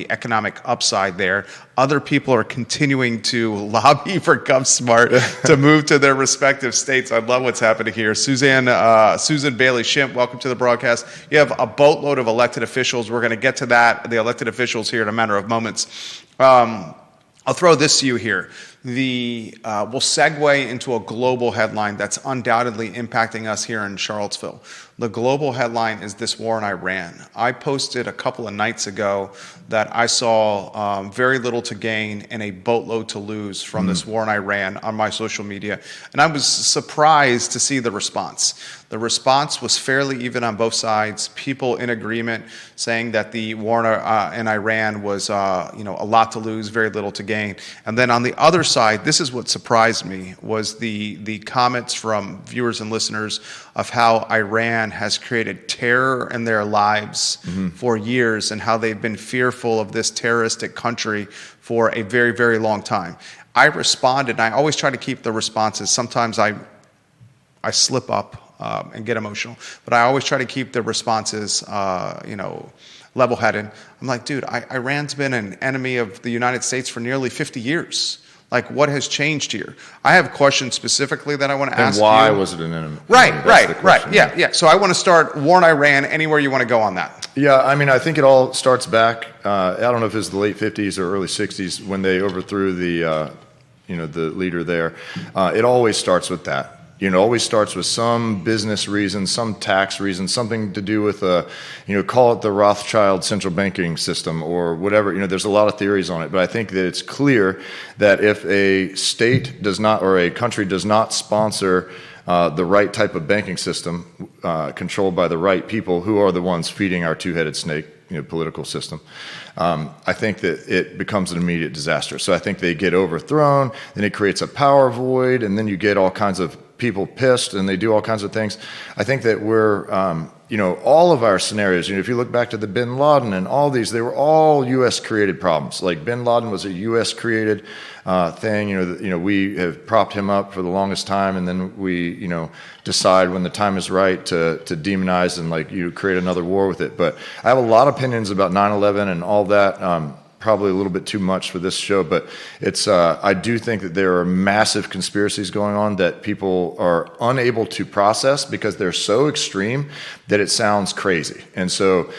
[SPEAKER 1] economic upside there. Other people are continuing to lobby for GovSmart to move to their respective states. I love what's happening here. Susan Bailey Shimp, welcome to the broadcast. You have a boatload of elected officials. We're going to get to that, the elected officials here in a matter of moments. I'll throw this to you here. We'll segue into a global headline that's undoubtedly impacting us here in Charlottesville. The global headline is this war in Iran. I posted a couple of nights ago that I saw very little to gain and a boatload to lose from this war in Iran on my social media. And I was surprised to see the response. The response was fairly even on both sides. People in agreement saying that the war in Iran was a lot to lose, very little to gain. And then on the other side, this is what surprised me, was the comments from viewers and listeners of how Iran has created terror in their lives for years and how they've been fearful of this terroristic country for a very, very long time. I responded, and I always try to keep the responses. Sometimes I slip up and get emotional, but I always try to keep the responses, level-headed. I'm like, dude, Iran's been an enemy of the United States for nearly 50 years. Like, what has changed here? I have questions specifically that I want to ask you.
[SPEAKER 2] And why was it an enemy?
[SPEAKER 1] Right. Yeah. So I want to start war in Iran, anywhere you want to go on that.
[SPEAKER 2] Yeah, I mean, I think it all starts back, I don't know if it was the late 50s or early 60s when they overthrew the leader there. It always starts with that. It always starts with some business reason, some tax reason, something to do with, call it the Rothschild central banking system or whatever. There's a lot of theories on it, but I think that it's clear that if a state does not, or a country does not sponsor the right type of banking system controlled by the right people, who are the ones feeding our two-headed snake, political system, I think that it becomes an immediate disaster. So I think they get overthrown, then it creates a power void, and then you get all kinds of people pissed, and they do all kinds of things. I think that we're, all of our scenarios, if you look back to the Bin Laden and all these, they were all U.S.-created problems. Like Bin Laden was a U.S.-created thing. We have propped him up for the longest time, and then we, decide when the time is right to demonize and create another war with it. But I have a lot of opinions about 9/11 and all that. Probably a little bit too much for this show, but it's. I do think that there are massive conspiracies going on that people are unable to process because they're so extreme that it sounds crazy. And so,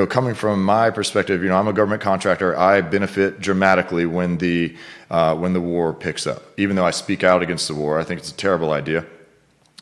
[SPEAKER 2] coming from my perspective, I'm a government contractor. I benefit dramatically when the war picks up. Even though I speak out against the war, I think it's a terrible idea.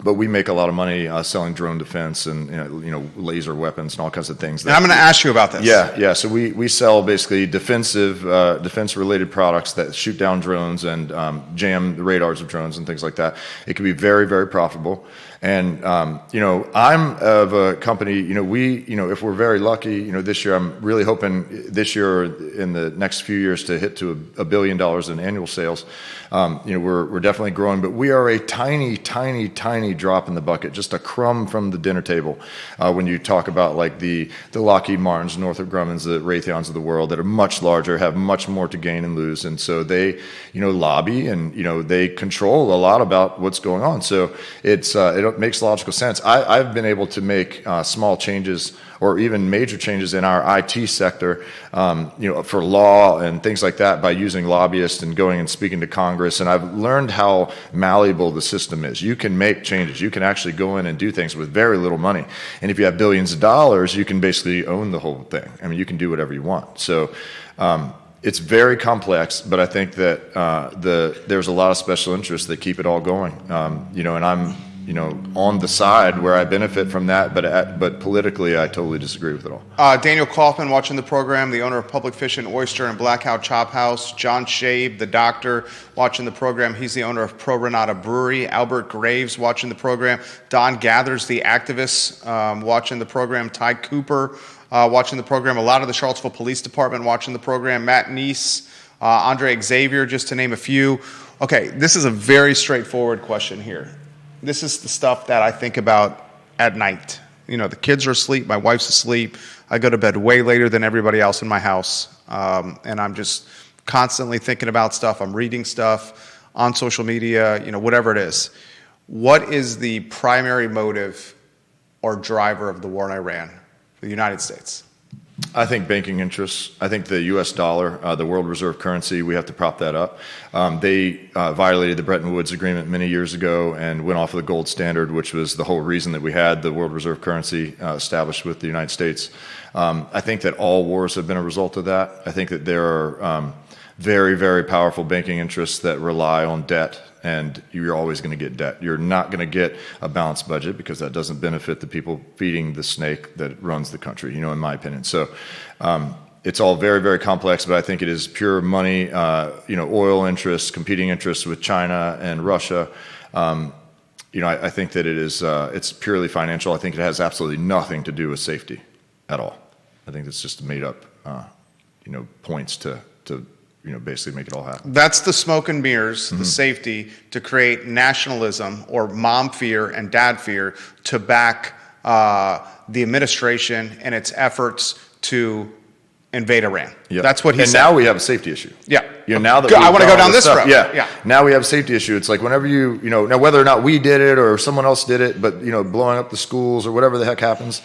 [SPEAKER 2] But we make a lot of money selling drone defense and laser weapons and all kinds of things.
[SPEAKER 1] And I'm going to ask you about this.
[SPEAKER 2] Yeah. So we sell basically defense-related products that shoot down drones and jam the radars of drones and things like that. It can be very, very profitable. And I'm of a company. If we're very lucky, this year I'm really hoping this year or in the next few years to hit to $1 billion in annual sales. We're definitely growing, but we are a tiny, tiny, tiny drop in the bucket, just a crumb from the dinner table. When you talk about like the Lockheed Martins, Northrop Grummans, the Raytheons of the world that are much larger, have much more to gain and lose, and so they, lobby and they control a lot about what's going on. So it makes logical sense. I've been able to make small changes or even major changes in our IT sector, for law and things like that by using lobbyists and going and speaking to Congress. And I've learned how malleable the system is. You can make changes. You can actually go in and do things with very little money. And if you have billions of dollars, you can basically own the whole thing. I mean, you can do whatever you want. So it's very complex, but I think that there's a lot of special interests that keep it all going. And I'm on the side where I benefit from that, but politically, I totally disagree with it all.
[SPEAKER 1] Daniel Kaufman watching the program, the owner of Public Fish and Oyster and Black Cow Chop House. John Shabe, the doctor, watching the program. He's the owner of Pro Renata Brewery. Albert Graves watching the program. Don Gathers, the activist, watching the program. Ty Cooper watching the program. A lot of the Charlottesville Police Department watching the program. Matt Neese, Andre Xavier, just to name a few. Okay, this is a very straightforward question here. This is the stuff that I think about at night. The kids are asleep, my wife's asleep. I go to bed way later than everybody else in my house. And I'm just constantly thinking about stuff. I'm reading stuff on social media, whatever it is. What is the primary motive or driver of the war in Iran for the United States?
[SPEAKER 2] I think banking interests. I think the U.S. dollar, the world reserve currency, we have to prop that up. They violated the Bretton Woods Agreement many years ago and went off of the gold standard, which was the whole reason that we had the world reserve currency established with the United States. I think that all wars have been a result of that. I think that there are very, very powerful banking interests that rely on debt, and you're always going to get debt. You're not going to get a balanced budget because that doesn't benefit the people feeding the snake that runs the country, in my opinion. So it's all very, very complex, but I think it is pure money, oil interests, competing interests with China and Russia. I think that it's purely financial. I think it has absolutely nothing to do with safety at all. I think it's just made up, points to basically make it all happen.
[SPEAKER 1] That's the smoke and mirrors, the safety, to create nationalism or mom fear and dad fear to back the administration and its efforts to invade Iran.
[SPEAKER 2] Yep.
[SPEAKER 1] That's what he said.
[SPEAKER 2] And now we have a safety issue.
[SPEAKER 1] Yeah.
[SPEAKER 2] Now that
[SPEAKER 1] I want to go down this road.
[SPEAKER 2] Yeah. Now we have a safety issue. It's like whenever now whether or not we did it or someone else did it, but blowing up the schools or whatever the heck happens,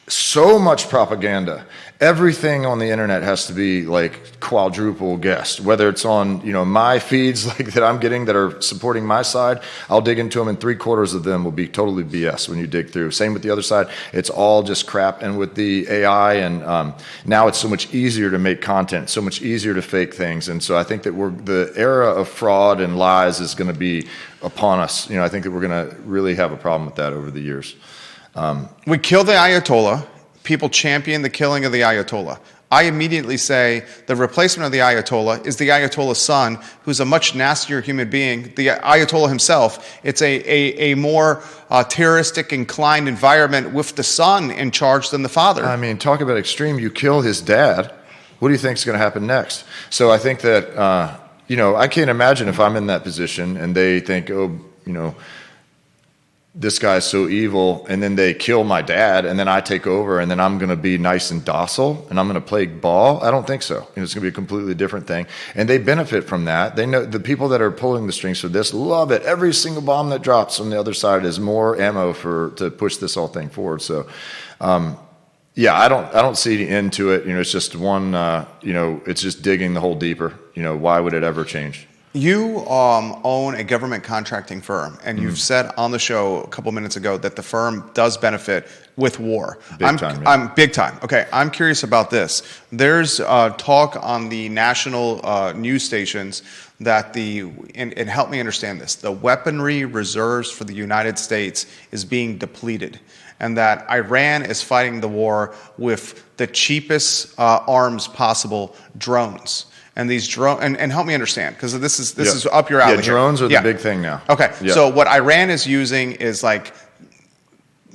[SPEAKER 2] so much propaganda. Everything on the internet has to be like quadruple guessed. Whether it's on my feeds like that I'm getting that are supporting my side, I'll dig into them, and 3/4 of them will be totally BS when you dig through. Same with the other side; it's all just crap. And with the AI, and now it's so much easier to make content, so much easier to fake things. And so I think that the era of fraud and lies is going to be upon us. I think that we're going to really have a problem with that over the years.
[SPEAKER 1] We kill the Ayatollah. People champion the killing of the Ayatollah. I immediately say the replacement of the Ayatollah is the Ayatollah's son, who's a much nastier human being. The Ayatollah himself, it's a more terroristic inclined environment with the son in charge than the father.
[SPEAKER 2] I mean, talk about extreme. You kill his dad. What do you think is going to happen next? So I think that, I can't imagine if I'm in that position and they think, this guy's so evil, and then they kill my dad, and then I take over, and then I'm going to be nice and docile, and I'm going to play ball. I don't think so. It's going to be a completely different thing, and they benefit from that. They know the people that are pulling the strings for this love it. Every single bomb that drops on the other side is more ammo to push this whole thing forward. So, I don't see the end to it. It's just one. It's just digging the hole deeper. Why would it ever change?
[SPEAKER 1] You own a government contracting firm, and you've said on the show a couple minutes ago that the firm does benefit with war.
[SPEAKER 2] Big time.
[SPEAKER 1] Big time. Okay, I'm curious about this. There's talk on the national news stations that and help me understand this, the weaponry reserves for the United States is being depleted, and that Iran is fighting the war with the cheapest arms possible, drones. And these drones, and help me understand, because this is up your alley.
[SPEAKER 2] Yeah, drones are the big thing now.
[SPEAKER 1] Okay,
[SPEAKER 2] yeah.
[SPEAKER 1] So what Iran is using is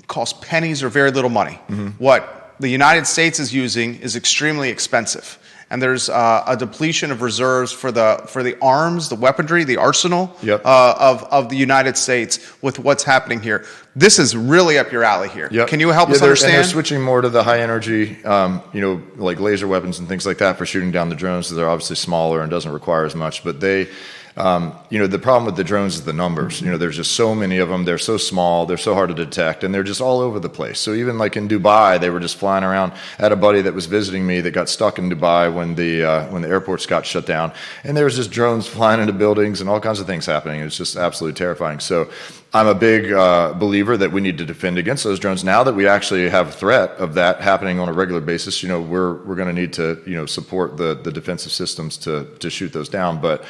[SPEAKER 1] costs pennies or very little money. What the United States is using is extremely expensive, and there's a depletion of reserves for the arms, the weaponry, the arsenal of the United States with what's happening here. This is really up your alley here.
[SPEAKER 2] Yep.
[SPEAKER 1] Can you help us understand?
[SPEAKER 2] And they're switching more to the high energy, like laser weapons and things like that for shooting down the drones. So they're obviously smaller and doesn't require as much. But they, the problem with the drones is the numbers. There's just so many of them. They're so small. They're so hard to detect, and they're just all over the place. So even like in Dubai, they were just flying around. I had a buddy that was visiting me that got stuck in Dubai when the airports got shut down, and there was just drones flying into buildings and all kinds of things happening. It's just absolutely terrifying. So I'm a big believer that we need to defend against those drones. Now that we actually have a threat of that happening on a regular basis, we're going to need to support the defensive systems to shoot those down. But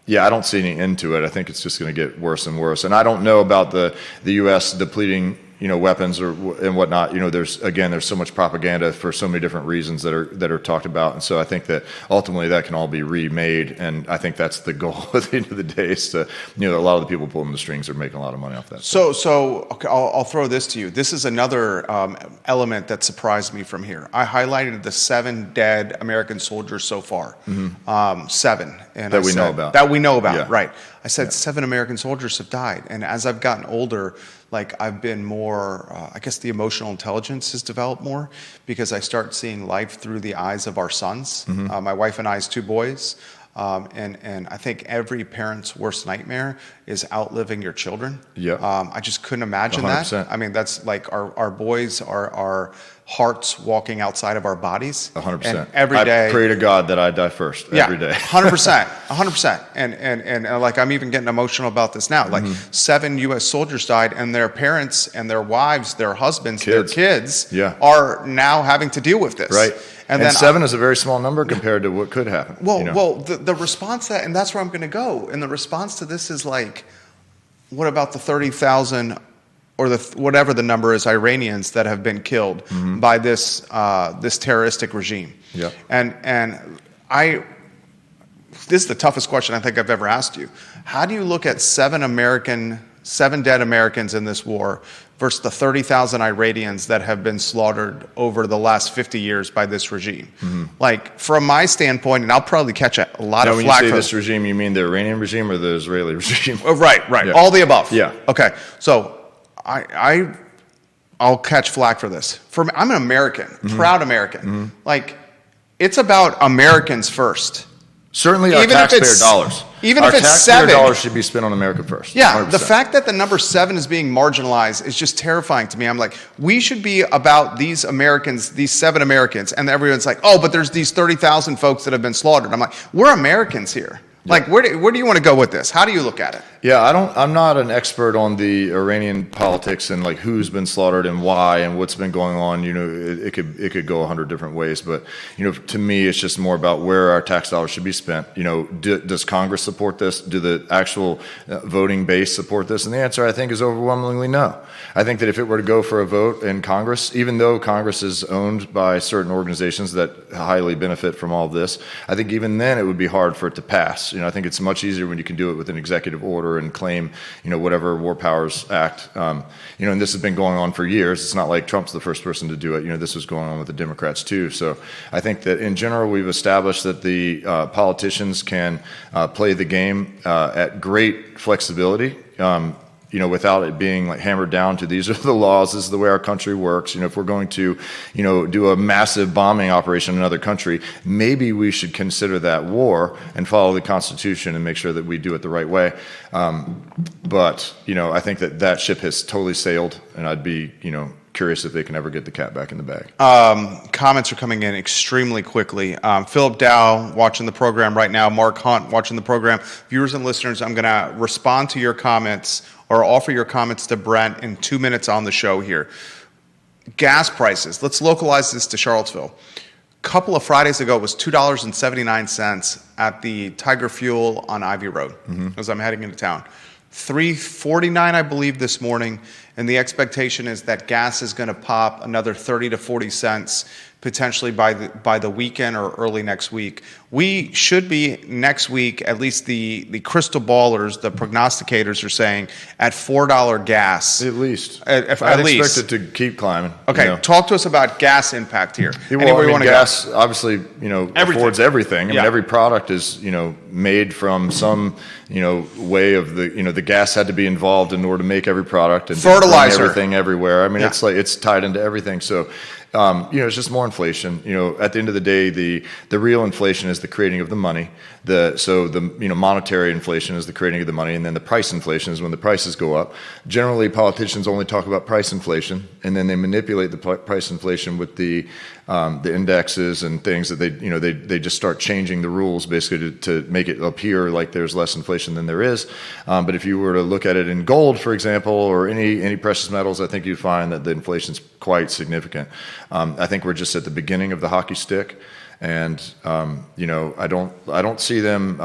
[SPEAKER 2] Yeah, I don't see any end to it. I think it's just going to get worse and worse. And I don't know about the U.S. depleting, weapons and whatnot. There's so much propaganda for so many different reasons that are talked about. And so I think that ultimately that can all be remade. And I think that's the goal at the end of the day is to, a lot of the people pulling the strings are making a lot of money off that.
[SPEAKER 1] So okay, I'll throw this to you. This is another element that surprised me from here. I highlighted the 7 dead American soldiers so far. 7. And
[SPEAKER 2] that we know about.
[SPEAKER 1] That we know about,
[SPEAKER 2] Yeah.
[SPEAKER 1] right. I said 7 American soldiers have died. And as I've gotten older, I've been more, I guess the emotional intelligence has developed more because I start seeing life through the eyes of our sons. My wife and I's 2 boys. And I think every parent's worst nightmare is outliving your children.
[SPEAKER 2] Yeah.
[SPEAKER 1] I just couldn't imagine
[SPEAKER 2] 100%.
[SPEAKER 1] that. I mean, that's like our boys are our hearts walking outside of our bodies.
[SPEAKER 2] 100%.
[SPEAKER 1] And every day.
[SPEAKER 2] I pray to God that I die first every day.
[SPEAKER 1] 100%. 100%. And I'm even getting emotional about this now. 7 U.S. soldiers died, and their parents and their wives, their husbands, their kids are now having to deal with this.
[SPEAKER 2] Right. And
[SPEAKER 1] then
[SPEAKER 2] 7 is a very small number compared to what could happen.
[SPEAKER 1] Well, the response to that, and that's where I'm going to go. And the response to this is what about the 30,000 or whatever the number is, Iranians that have been killed by this terroristic regime?
[SPEAKER 2] Yeah.
[SPEAKER 1] And this is the toughest question I think I've ever asked you. How do you look at 7 dead Americans in this war versus the 30,000 Iranians that have been slaughtered over the last 50 years by this regime? From my standpoint, and I'll probably catch a lot of flack.
[SPEAKER 2] When you say this regime, you mean the Iranian regime or the Israeli regime?
[SPEAKER 1] Right.
[SPEAKER 2] Yeah.
[SPEAKER 1] All the above.
[SPEAKER 2] Yeah.
[SPEAKER 1] Okay. So I'll catch flack for this. I'm an American, proud American. It's about Americans first.
[SPEAKER 2] Certainly our taxpayer dollars.
[SPEAKER 1] Even if it's 7.
[SPEAKER 2] Our taxpayer dollars should be spent on America first.
[SPEAKER 1] Yeah,
[SPEAKER 2] 100%.
[SPEAKER 1] the fact that the number 7 is being marginalized is just terrifying to me. I'm like, we should be about these Americans, these 7 Americans, and everyone's like, oh, but there's these 30,000 folks that have been slaughtered. I'm like, we're Americans here.
[SPEAKER 2] Yeah.
[SPEAKER 1] Where do you want to go with this? How do you look at it?
[SPEAKER 2] Yeah, I'm not an expert on the Iranian politics and who's been slaughtered and why and what's been going on. It could go 100 different ways, but to me, it's just more about where our tax dollars should be spent. Does Congress support this? Do the actual voting base support this? And the answer, I think, is overwhelmingly no. I think that if it were to go for a vote in Congress, even though Congress is owned by certain organizations that highly benefit from all of this, I think even then it would be hard for it to pass. I think it's much easier when you can do it with an executive order and claim, whatever War Powers Act. And this has been going on for years. It's not like Trump's the first person to do it. This was going on with the Democrats too. So I think that in general, we've established that the politicians can play the game at great flexibility. Without it being hammered down to these are the laws, this is the way our country works. If we're going to, do a massive bombing operation in another country, maybe we should consider that war and follow the Constitution and make sure that we do it the right way. But I think that ship has totally sailed, and I'd be, curious if they can ever get the cat back in the bag.
[SPEAKER 1] Comments are coming in extremely quickly. Philip Dow watching the program right now. Mark Hunt watching the program. Viewers and listeners, I'm going to respond to your comments or offer your comments to Brent in 2 minutes on the show here. Gas prices. Let's localize this to Charlottesville. A couple of Fridays ago, it was $2.79 at the Tiger Fuel on Ivy Road as I'm heading into town. $3.49, I believe, this morning, and the expectation is that gas is going to pop another 30 to 40 cents potentially by the weekend or early next week. We should be next week, at least the crystal ballers, the prognosticators are saying, at $4 gas.
[SPEAKER 2] At least.
[SPEAKER 1] I'd
[SPEAKER 2] expect it to keep climbing.
[SPEAKER 1] Okay, talk to us about gas impact here.
[SPEAKER 2] Gas obviously, affords everything. I mean, every product is, made from some, way of the gas had to be involved in order to make every product and
[SPEAKER 1] fertilizer,
[SPEAKER 2] everything everywhere. I mean, it's tied into everything. So, it's just more inflation. At the end of the day, the real inflation is the creating of the money. The monetary inflation is the creating of the money, and then the price inflation is when the prices go up. Generally, politicians only talk about price inflation, and then they manipulate the price inflation with the indexes and things that they just start changing the rules basically to make it appear like there's less inflation than there is. But if you were to look at it in gold, for example, or any precious metals, I think you'd find that the inflation's quite significant. I think we're just at the beginning of the hockey stick. And I don't see them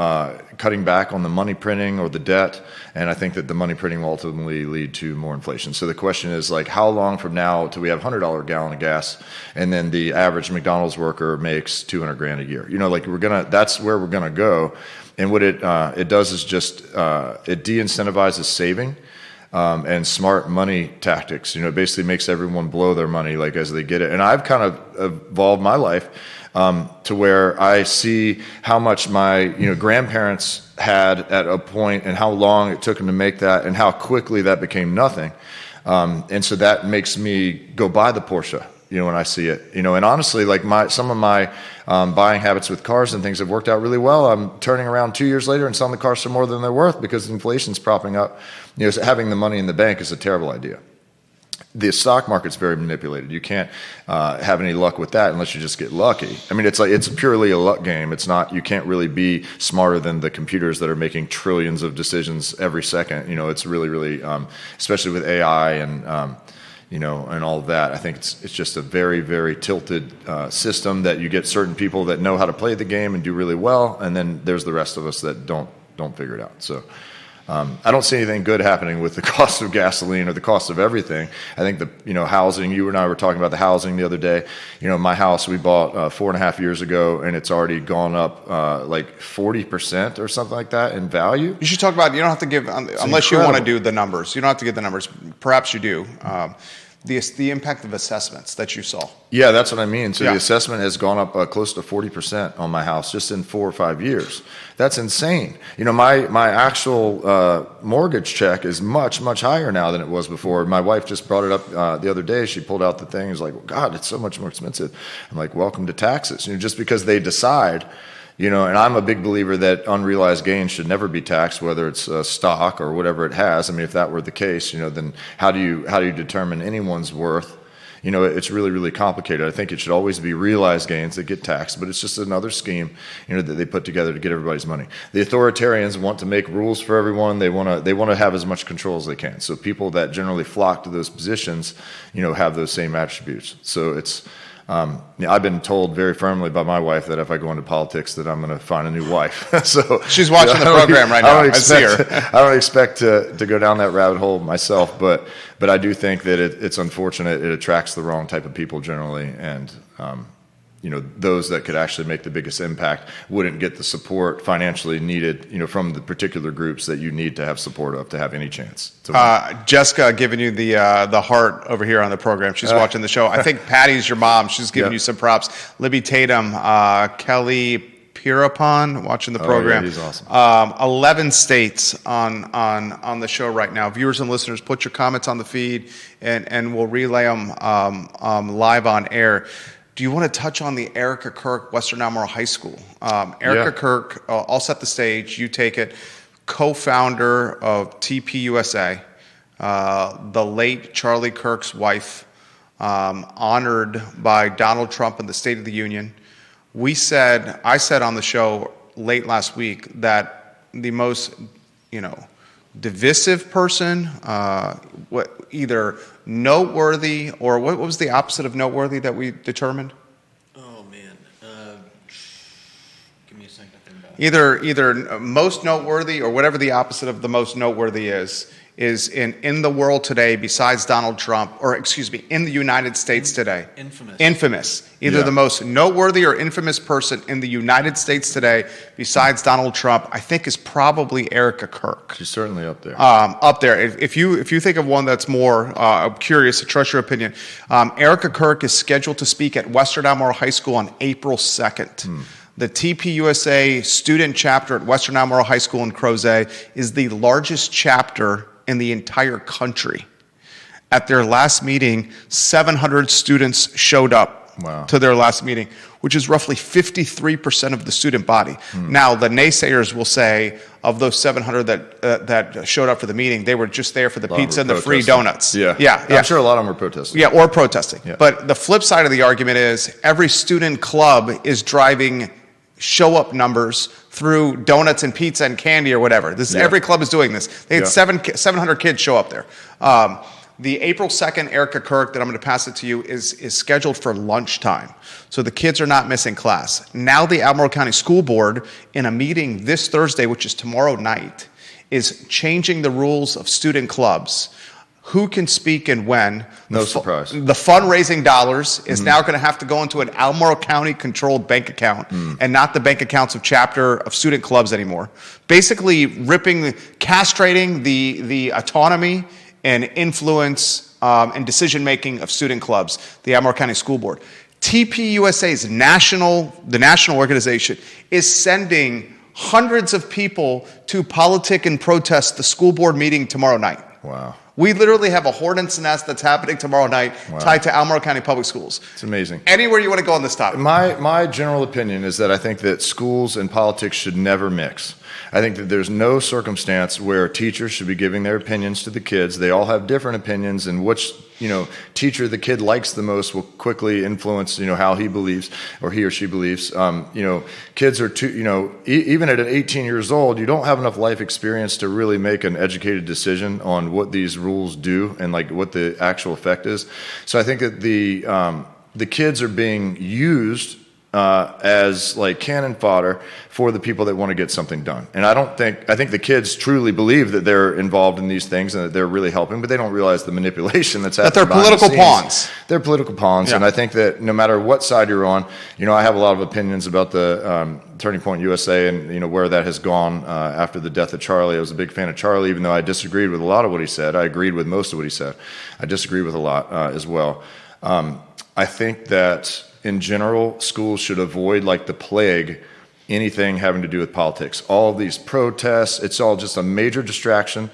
[SPEAKER 2] cutting back on the money printing or the debt, and I think that the money printing will ultimately lead to more inflation. So the question is, like, how long from now till we have $100 a gallon of gas, and then the average McDonald's worker makes $200,000 a year? That's where we're gonna go. And what it does is just it de-incentivizes saving. And smart money tactics. It basically makes everyone blow their money like as they get it. And I've kind of evolved my life to where I see how much my grandparents had at a point and how long it took them to make that and how quickly that became nothing. And so that makes me go buy the Porsche. When I see it, and honestly, like some of my buying habits with cars and things have worked out really well. I'm turning around 2 years later and selling the cars for more than they're worth because inflation's propping up. So having the money in the bank is a terrible idea. The stock market's very manipulated. You can't have any luck with that unless you just get lucky. I mean, it's purely a luck game. It's not. You can't really be smarter than the computers that are making trillions of decisions every second. It's really, really, especially with AI and and all of that. I think it's just a very, very tilted system that you get certain people that know how to play the game and do really well, and then there's the rest of us that don't figure it out. So I don't see anything good happening with the cost of gasoline or the cost of everything. I think the housing. You and I were talking about the housing the other day. My house we bought 4.5 years ago, and it's already gone up like 40% or something like that in value.
[SPEAKER 1] You should talk about. You don't have to give unless you want to do the numbers. You don't have to give the numbers. Perhaps you do. The impact of assessments that you saw.
[SPEAKER 2] Yeah, that's what I mean. So the assessment has gone up close to 40% on my house just in 4 or 5 years. That's insane. My actual mortgage check is much, much higher now than it was before. My wife just brought it up the other day. She pulled out the thing. It's like, well, God, it's so much more expensive. I'm like, welcome to taxes. Just because they decide. And I'm a big believer that unrealized gains should never be taxed, whether it's stock or whatever it has. I mean, if that were the case, then how do you determine anyone's worth? It's really, really complicated. I think it should always be realized gains that get taxed, but it's just another scheme, that they put together to get everybody's money. The authoritarians want to make rules for everyone. They want to have as much control as they can. So people that generally flock to those positions, have those same attributes. So it's. I've been told very firmly by my wife that if I go into politics that I'm going to find a new wife. So
[SPEAKER 1] she's watching the program right now. I see her.
[SPEAKER 2] I don't expect to go down that rabbit hole myself, but I do think that it's unfortunate. It attracts the wrong type of people generally, and those that could actually make the biggest impact wouldn't get the support financially needed, from the particular groups that you need to have support of to have any chance.
[SPEAKER 1] Jessica giving you the heart over here on the program. She's watching the show. I think Patty's your mom. She's giving you some props. Libby Tatum, Kelly Pirapon watching the program.
[SPEAKER 2] Yeah, he's awesome.
[SPEAKER 1] 11 states on the show right now. Viewers and listeners, put your comments on the feed, and we'll relay them live on air. Do you want to touch on the Erika Kirk, Western Albemarle High School? Erika Kirk, I'll set the stage, you take it, co-founder of TPUSA, the late Charlie Kirk's wife, honored by Donald Trump in the State of the Union. I said on the show late last week that the most, divisive person, either noteworthy or what was the opposite of noteworthy that we determined?
[SPEAKER 3] Oh man, give me a second to think about
[SPEAKER 1] Either
[SPEAKER 3] it.
[SPEAKER 1] most noteworthy or whatever the opposite of the most noteworthy is in the world today besides Donald Trump, or excuse me, in the United States today. Infamous. Either the most noteworthy or infamous person in the United States today besides Donald Trump, I think, is probably Erika Kirk.
[SPEAKER 2] She's certainly up there.
[SPEAKER 1] Up there. If you think of one that's more curious, I trust your opinion. Erika Kirk is scheduled to speak at Western Albemarle High School on April 2nd. The TPUSA student chapter at Western Albemarle High School in Crozet is the largest chapter in the entire country. At their last meeting, 700 students showed up to their last meeting, which is roughly 53% of the student body. Now, the naysayers will say of those 700 that showed up for the meeting, they were just there for the pizza and the free donuts.
[SPEAKER 2] Yeah. I'm sure a lot of them were protesting.
[SPEAKER 1] Yeah, or protesting. Yeah. But the flip side of the argument is every student club is driving show-up numbers through donuts and pizza and candy or whatever. Every club is doing this. They had 700 kids show up there. The April 2nd, Erika, Kirk, that I'm going to pass it to you, is scheduled for lunchtime. So the kids are not missing class. Now the Albemarle County School Board, in a meeting this Thursday, which is tomorrow night, is changing the rules of student clubs. Who can speak and when.
[SPEAKER 2] No surprise.
[SPEAKER 1] The fundraising dollars is now going to have to go into an Albemarle County controlled bank account and not the bank accounts of chapter of student clubs anymore. Basically castrating the autonomy and influence and decision making of student clubs, the Albemarle County School Board. TPUSA's the national organization, is sending hundreds of people to politic and protest the school board meeting tomorrow night.
[SPEAKER 2] Wow.
[SPEAKER 1] We literally have a hornet's nest that's happening tomorrow night tied to Albemarle County Public Schools.
[SPEAKER 2] It's amazing.
[SPEAKER 1] Anywhere you want to go on this topic?
[SPEAKER 2] My general opinion is that I think that schools and politics should never mix. I think that there's no circumstance where teachers should be giving their opinions to the kids. They all have different opinions, and which teacher the kid likes the most will quickly influence how he believes or he or she believes. Kids are too even at 18 years old, you don't have enough life experience to really make an educated decision on what these rules do and like what the actual effect is. So I think that the kids are being used as like cannon fodder for the people that want to get something done. And I think the kids truly believe that they're involved in these things and that they're really helping, but they don't realize the manipulation that's happening.
[SPEAKER 1] That they're political pawns.
[SPEAKER 2] They're political pawns.
[SPEAKER 1] Yeah.
[SPEAKER 2] And I think that no matter what side you're on, I have a lot of opinions about the Turning Point USA and where that has gone after the death of Charlie. I was a big fan of Charlie, even though I disagreed with a lot of what he said. I agreed with most of what he said. I disagreed with a lot as well. I think that in general, schools should avoid like the plague anything having to do with politics. All of these protests, it's all just a major distraction.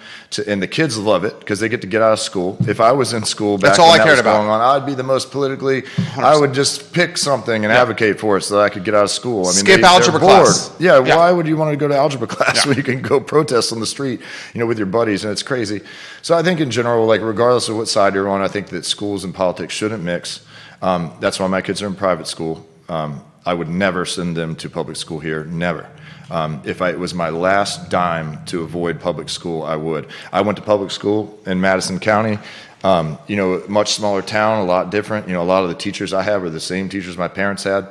[SPEAKER 2] And the kids love it because they get to get out of school. If I was in school back when that was going on, I'd be the most politically, 100%. I would just pick something and advocate for it so that I could get out of school. I mean,
[SPEAKER 1] skip algebra class.
[SPEAKER 2] Yeah, why would you want to go to algebra class when you can go protest on the street, with your buddies, and it's crazy. So I think in general, like regardless of what side you're on, I think that schools and politics shouldn't mix. That's why my kids are in private school. I would never send them to public school here, never. If it was my last dime to avoid public school, I would. I went to public school in Madison County, much smaller town, a lot different. A lot of the teachers I have are the same teachers my parents had.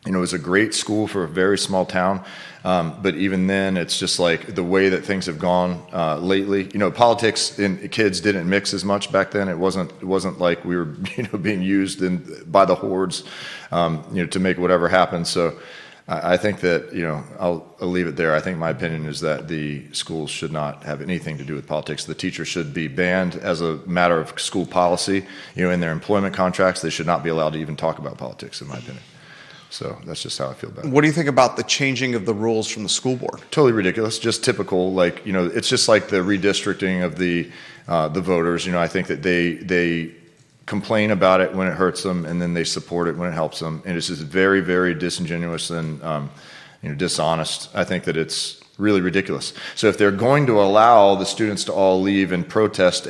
[SPEAKER 2] It was a great school for a very small town, but even then, it's just like the way that things have gone lately. Politics and kids didn't mix as much back then. It wasn't like we were, being used by the hordes, to make whatever happen. So I think that I'll leave it there. I think my opinion is that the schools should not have anything to do with politics. The teachers should be banned as a matter of school policy. In their employment contracts, they should not be allowed to even talk about politics, in my opinion. So that's just how I feel about it.
[SPEAKER 1] What do you think about the changing of the rules from the school board?
[SPEAKER 2] Totally ridiculous. Just typical. It's just like the redistricting of the voters. I think that they complain about it when it hurts them, and then they support it when it helps them. And it's just very, very disingenuous and dishonest. I think that it's really ridiculous. So if they're going to allow the students to all leave and protest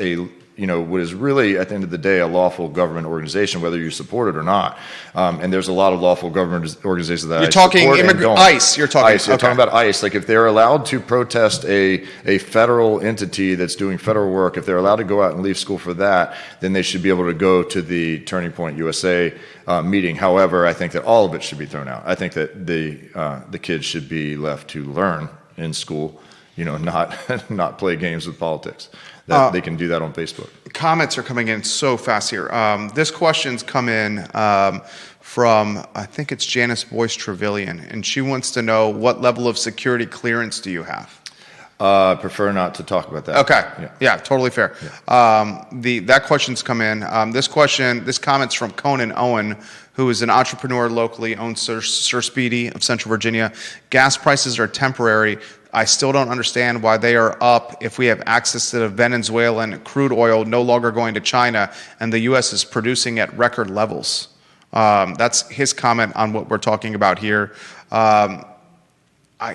[SPEAKER 2] what is really, at the end of the day, a lawful government organization, whether you support it or not. And there's a lot of lawful government organizations that
[SPEAKER 1] You're talking ICE. You're talking
[SPEAKER 2] ICE. You're talking about ICE. Like if they're allowed to protest a federal entity that's doing federal work, if they're allowed to go out and leave school for that, then they should be able to go to the Turning Point USA meeting. However, I think that all of it should be thrown out. I think that the kids should be left to learn in school, not play games with politics. They can do that on Facebook.
[SPEAKER 1] Comments are coming in so fast here. This question's come in from, I think it's Janice Boyce Trevelyan, and she wants to know, what level of security clearance do you have?
[SPEAKER 2] Prefer not to talk about that.
[SPEAKER 1] Okay. Yeah, totally fair. Yeah. That question's come in. This comment's from Conan Owen, who is an entrepreneur locally, owns Sir Speedy of Central Virginia. Gas prices are temporary. I still don't understand why they are up if we have access to the Venezuelan crude oil no longer going to China, and the U.S. is producing at record levels. That's his comment on what we're talking about here.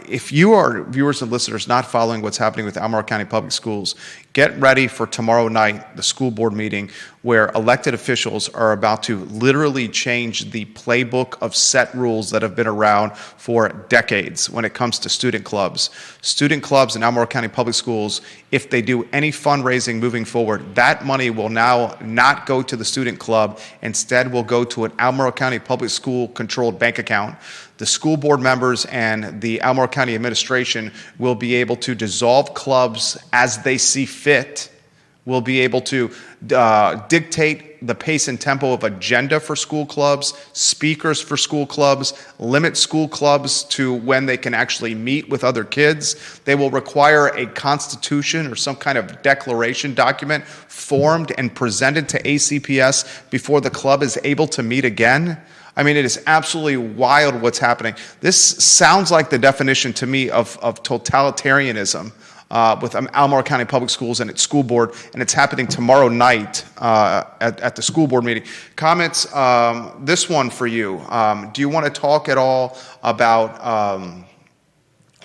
[SPEAKER 1] if you are, viewers and listeners, not following what's happening with Albemarle County Public Schools, get ready for tomorrow night, the school board meeting, where elected officials are about to literally change the playbook of set rules that have been around for decades when it comes to student clubs. Student clubs in Albemarle County Public Schools, if they do any fundraising moving forward, that money will now not go to the student club. Instead, will go to an Albemarle County Public School controlled bank account. The school board members and the Albemarle County administration will be able to dissolve clubs as they see fit, will be able to dictate the pace and tempo of agenda for school clubs, speakers for school clubs, limit school clubs to when they can actually meet with other kids. They will require a constitution or some kind of declaration document formed and presented to ACPS before the club is able to meet again. I mean, it is absolutely wild what's happening. This sounds like the definition to me of totalitarianism with Albemarle County Public Schools and its school board, and it's happening tomorrow night at the school board meeting. Comments, this one for you. Do you want to talk at all about,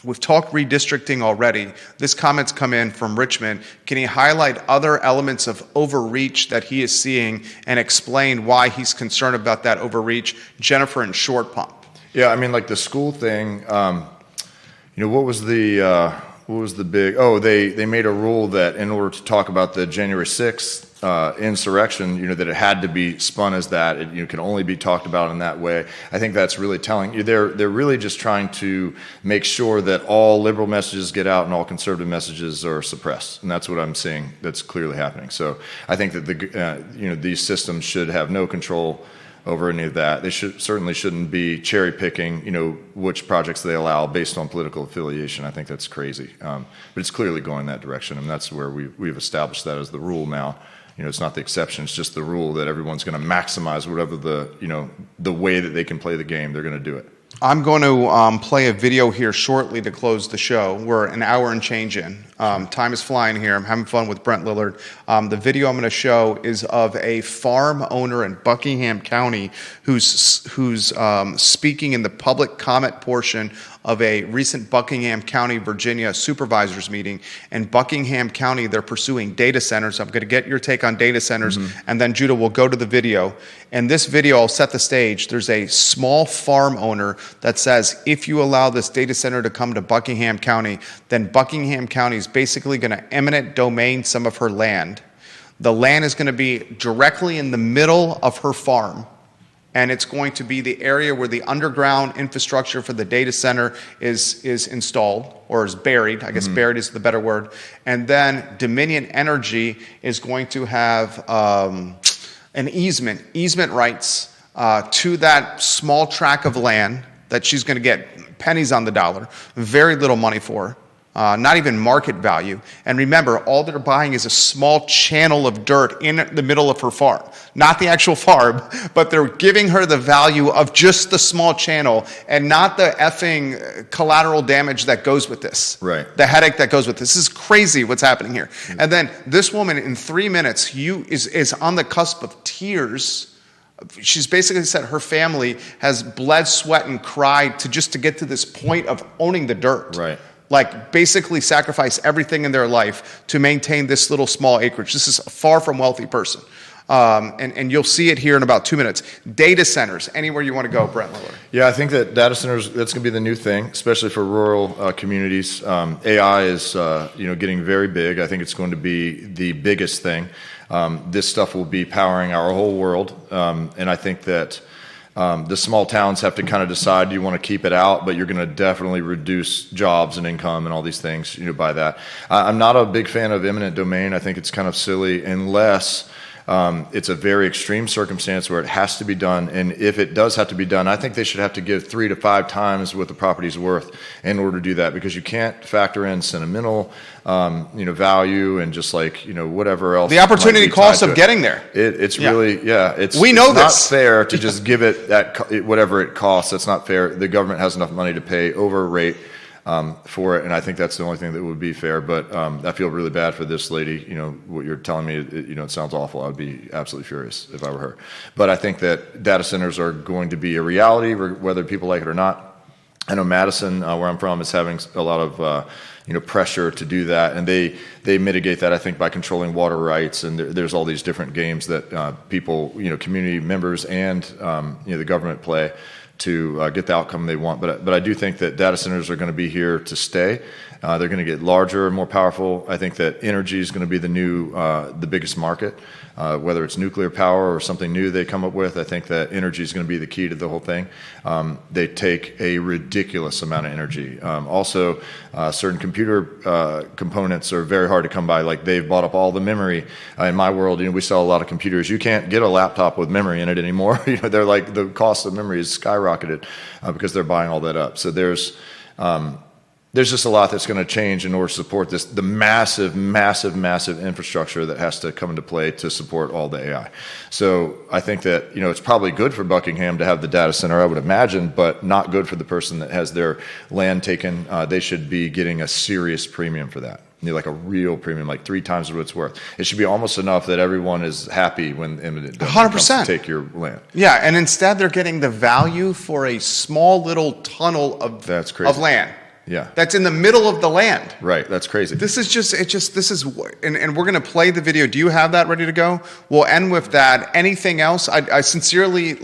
[SPEAKER 1] we've talked redistricting already. This comment's come in from Richmond. Can he highlight other elements of overreach that he is seeing and explain why he's concerned about that overreach? Jennifer and Short Pump.
[SPEAKER 2] Yeah, I mean, like the school thing, what was the big, they made a rule that in order to talk about the January 6th insurrection, that it had to be spun as that. It can only be talked about in that way. I think that's really telling. They're really just trying to make sure that all liberal messages get out and all conservative messages are suppressed, and that's what I'm seeing. That's clearly happening. So I think that these systems should have no control over any of that. They certainly shouldn't be cherry picking, which projects they allow based on political affiliation. I think that's crazy. But it's clearly going that direction, and that's where we've established that as the rule now. It's not the exception, it's just the rule that everyone's going to maximize whatever the way that they can play the game, they're going to do it.
[SPEAKER 1] I'm going to play a video here shortly to close the show. We're an hour and change in. Time is flying here. I'm having fun with Brent Lillard. The video I'm going to show is of a farm owner in Buckingham County who's speaking in the public comment portion of a recent Buckingham County, Virginia Supervisors meeting. In Buckingham County, they're pursuing data centers. I'm going to get your take on data centers, and then Judah will go to the video. In this video, I'll set the stage. There's a small farm owner that says, if you allow this data center to come to Buckingham County, then Buckingham County is basically going to eminent domain some of her land. The land is going to be directly in the middle of her farm, and it's going to be the area where the underground infrastructure for the data center is installed, or is buried. I guess buried is the better word. And then Dominion Energy is going to have an easement rights to that small tract of land that she's going to get pennies on the dollar, very little money for. Not even market value. And remember, all they're buying is a small channel of dirt in the middle of her farm. Not the actual farm, but they're giving her the value of just the small channel and not the effing collateral damage that goes with this.
[SPEAKER 2] Right.
[SPEAKER 1] The headache that goes with this. This is crazy what's happening here. And then this woman in 3 minutes is on the cusp of tears. She's basically said her family has bled, sweat, and cried to get to this point of owning the dirt.
[SPEAKER 2] Right.
[SPEAKER 1] Like basically sacrifice everything in their life to maintain this little small acreage. This is a far from wealthy person. And you'll see it here in about 2 minutes. Data centers, anywhere you want to go, Brent Lillard.
[SPEAKER 2] Yeah, I think that data centers, that's going to be the new thing, especially for rural communities. AI is getting very big. I think it's going to be the biggest thing. This stuff will be powering our whole world. And I think that the small towns have to kind of decide, do you want to keep it out, but you're going to definitely reduce jobs and income and all these things by that. I'm not a big fan of eminent domain. I think it's kind of silly unless it's a very extreme circumstance where it has to be done. And if it does have to be done, I think they should have to give 3 to 5 times what the property's worth in order to do that, because you can't factor in sentimental value and just whatever else.
[SPEAKER 1] The opportunity cost of getting there.
[SPEAKER 2] It's really, it's
[SPEAKER 1] not
[SPEAKER 2] fair to just give it whatever it costs. That's not fair. The government has enough money to pay over rate for it, and I think that's the only thing that would be fair. But I feel really bad for this lady. What you're telling me, it sounds awful. I'd be absolutely furious if I were her. But I think that data centers are going to be a reality, whether people like it or not. I know Madison, where I'm from, is having a lot of pressure to do that, and they mitigate that, I think, by controlling water rights. And there's all these different games that people, community members and the government play to get the outcome they want. But I do think that data centers are going to be here to stay. They're going to get larger and more powerful. I think that energy is going to be the biggest market, whether it's nuclear power or something new they come up with. I think that energy is going to be the key to the whole thing. They take a ridiculous amount of energy. Also, certain computer components are very hard to come by. Like, they've bought up all the memory. In my world, we sell a lot of computers. You can't get a laptop with memory in it anymore. They're like, the cost of memory is skyrocketed because they're buying all that up. So there's just a lot that's going to change in order to support the massive infrastructure that has to come into play to support all the AI. So I think that, it's probably good for Buckingham to have the data center, I would imagine, but not good for the person that has their land taken. They should be getting a serious premium for that. Like a real premium, like 3 times what it's worth. It should be almost enough that everyone is happy when it comes to take your land.
[SPEAKER 1] Yeah, and instead they're getting the value for a small little tunnel of land.
[SPEAKER 2] Yeah.
[SPEAKER 1] That's in the middle of the land.
[SPEAKER 2] Right. That's crazy.
[SPEAKER 1] This is and we're going to play the video. Do you have that ready to go? We'll end with that. Anything else? I sincerely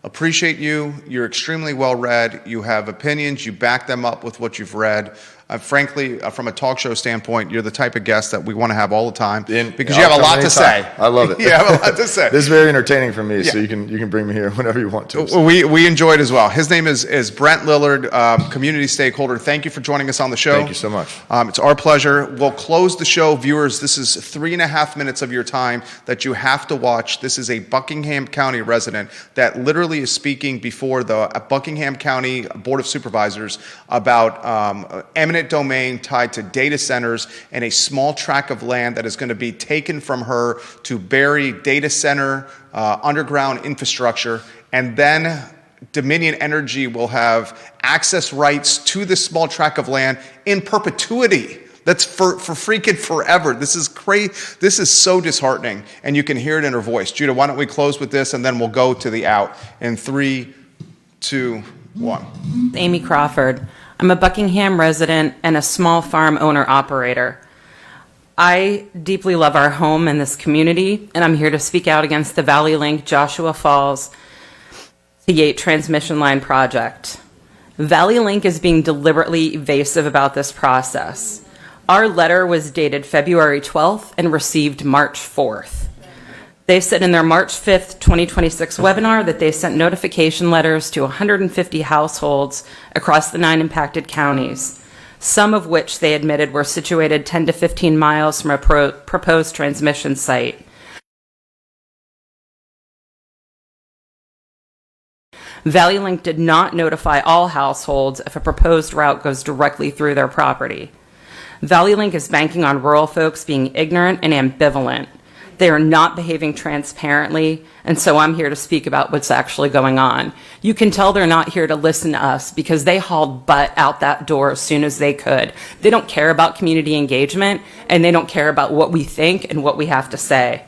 [SPEAKER 1] appreciate you. You're extremely well read. You have opinions. You back them up with what you've read. Frankly, from a talk show standpoint, you're the type of guest that we want to have all the time because you have a lot to say.
[SPEAKER 2] I love it.
[SPEAKER 1] You have a lot to say.
[SPEAKER 2] This is very entertaining for me,
[SPEAKER 1] Yeah.
[SPEAKER 2] so you can bring me here whenever you want to.
[SPEAKER 1] We enjoy it as well. His name is Brent Lillard, community stakeholder. Thank you for joining us on the show.
[SPEAKER 2] Thank you so much.
[SPEAKER 1] It's our pleasure. We'll close the show. Viewers, this is 3.5 minutes of your time that you have to watch. This is a Buckingham County resident that literally is speaking before the Buckingham County Board of Supervisors about eminent domain tied to data centers and a small tract of land that is going to be taken from her to bury data center underground infrastructure, and then Dominion Energy will have access rights to this small tract of land in perpetuity. That's for freaking forever. This is crazy. This is so disheartening, and you can hear it in her voice. Judah, why don't we close with this, and then we'll go to the out in 3, 2, 1.
[SPEAKER 4] Amy Crawford. I'm a Buckingham resident and a small farm owner-operator. I deeply love our home and this community, and I'm here to speak out against the Valley Link Joshua Falls T8 transmission line project. Valley Link is being deliberately evasive about this process. Our letter was dated February 12th and received March 4th. They said in their March 5th, 2026 webinar that they sent notification letters to 150 households across the 9 impacted counties, some of which they admitted were situated 10 to 15 miles from a proposed transmission site. Valley Link did not notify all households if a proposed route goes directly through their property. Valley Link is banking on rural folks being ignorant and ambivalent. They are not behaving transparently, and so I'm here to speak about what's actually going on. You can tell they're not here to listen to us because they hauled butt out that door as soon as they could. They don't care about community engagement, and they don't care about what we think and what we have to say.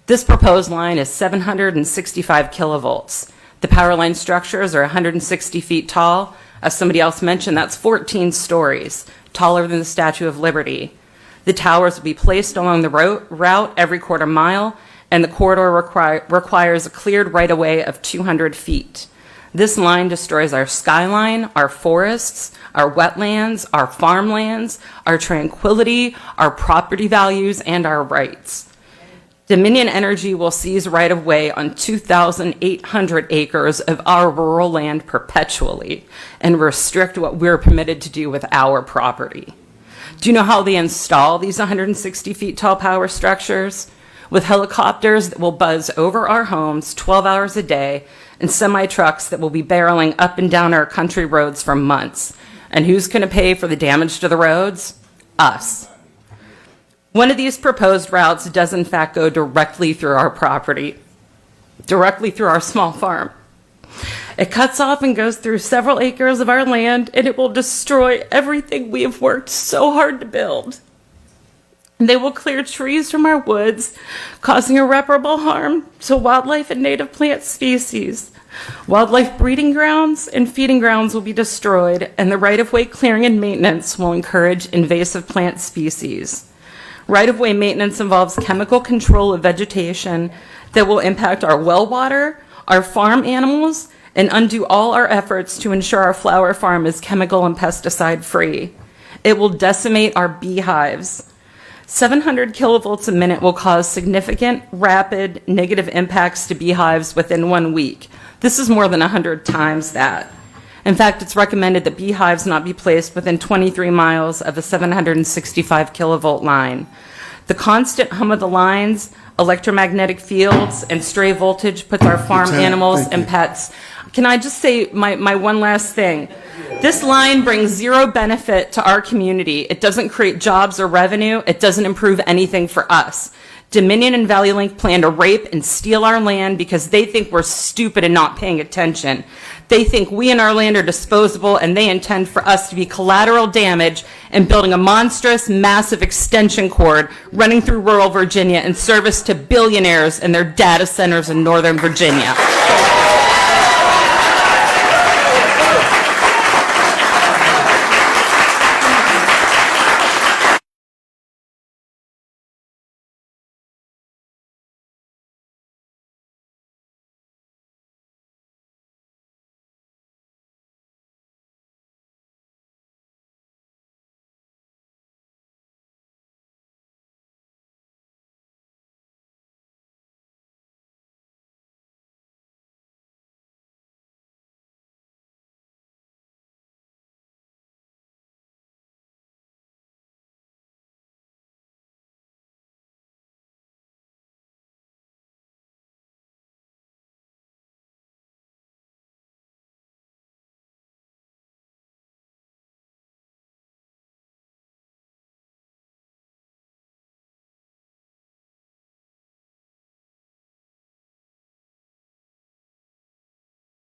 [SPEAKER 4] This proposed line is 765 kilovolts. The power line structures are 160 feet tall. As somebody else mentioned, that's 14 stories, taller than the Statue of Liberty. The towers will be placed along the route every quarter mile, and the corridor requires a cleared right-of-way of 200 feet. This line destroys our skyline, our forests, our wetlands, our farmlands, our tranquility, our property values, and our rights. Dominion Energy will seize right-of-way on 2,800 acres of our rural land perpetually and restrict what we're permitted to do with our property. Do you know how they install these 160 feet tall power structures? With helicopters that will buzz over our homes 12 hours a day and semi-trucks that will be barreling up and down our country roads for months. And who's going to pay for the damage to the roads? Us. One of these proposed routes does in fact go directly through our property, directly through our small farm. It cuts off and goes through several acres of our land, and it will destroy everything we have worked so hard to build. They will clear trees from our woods, causing irreparable harm to wildlife and native plant species. Wildlife breeding grounds and feeding grounds will be destroyed, and the right-of-way clearing and maintenance will encourage invasive plant species. Right-of-way maintenance involves chemical control of vegetation that will impact our well water, our farm animals, and undo all our efforts to ensure our flower farm is chemical and pesticide-free. It will decimate our beehives. 700 kilovolts a minute will cause significant, rapid, negative impacts to beehives within 1 week. This is more than 100 times that. In fact, it's recommended that beehives not be placed within 23 miles of a 765 kilovolt line. The constant hum of the lines, electromagnetic fields, and stray voltage puts our farm
[SPEAKER 5] Lieutenant,
[SPEAKER 4] animals
[SPEAKER 5] thank
[SPEAKER 4] and
[SPEAKER 5] you.
[SPEAKER 4] pets. Can I just say my one last thing? This line brings zero benefit to our community. It doesn't create jobs or revenue. It doesn't improve anything for us. Dominion and Valley Link plan to rape and steal our land because they think we're stupid and not paying attention. They think we and our land are disposable, and they intend for us to be collateral damage and building a monstrous, massive extension cord running through rural Virginia in service to billionaires and their data centers in Northern Virginia.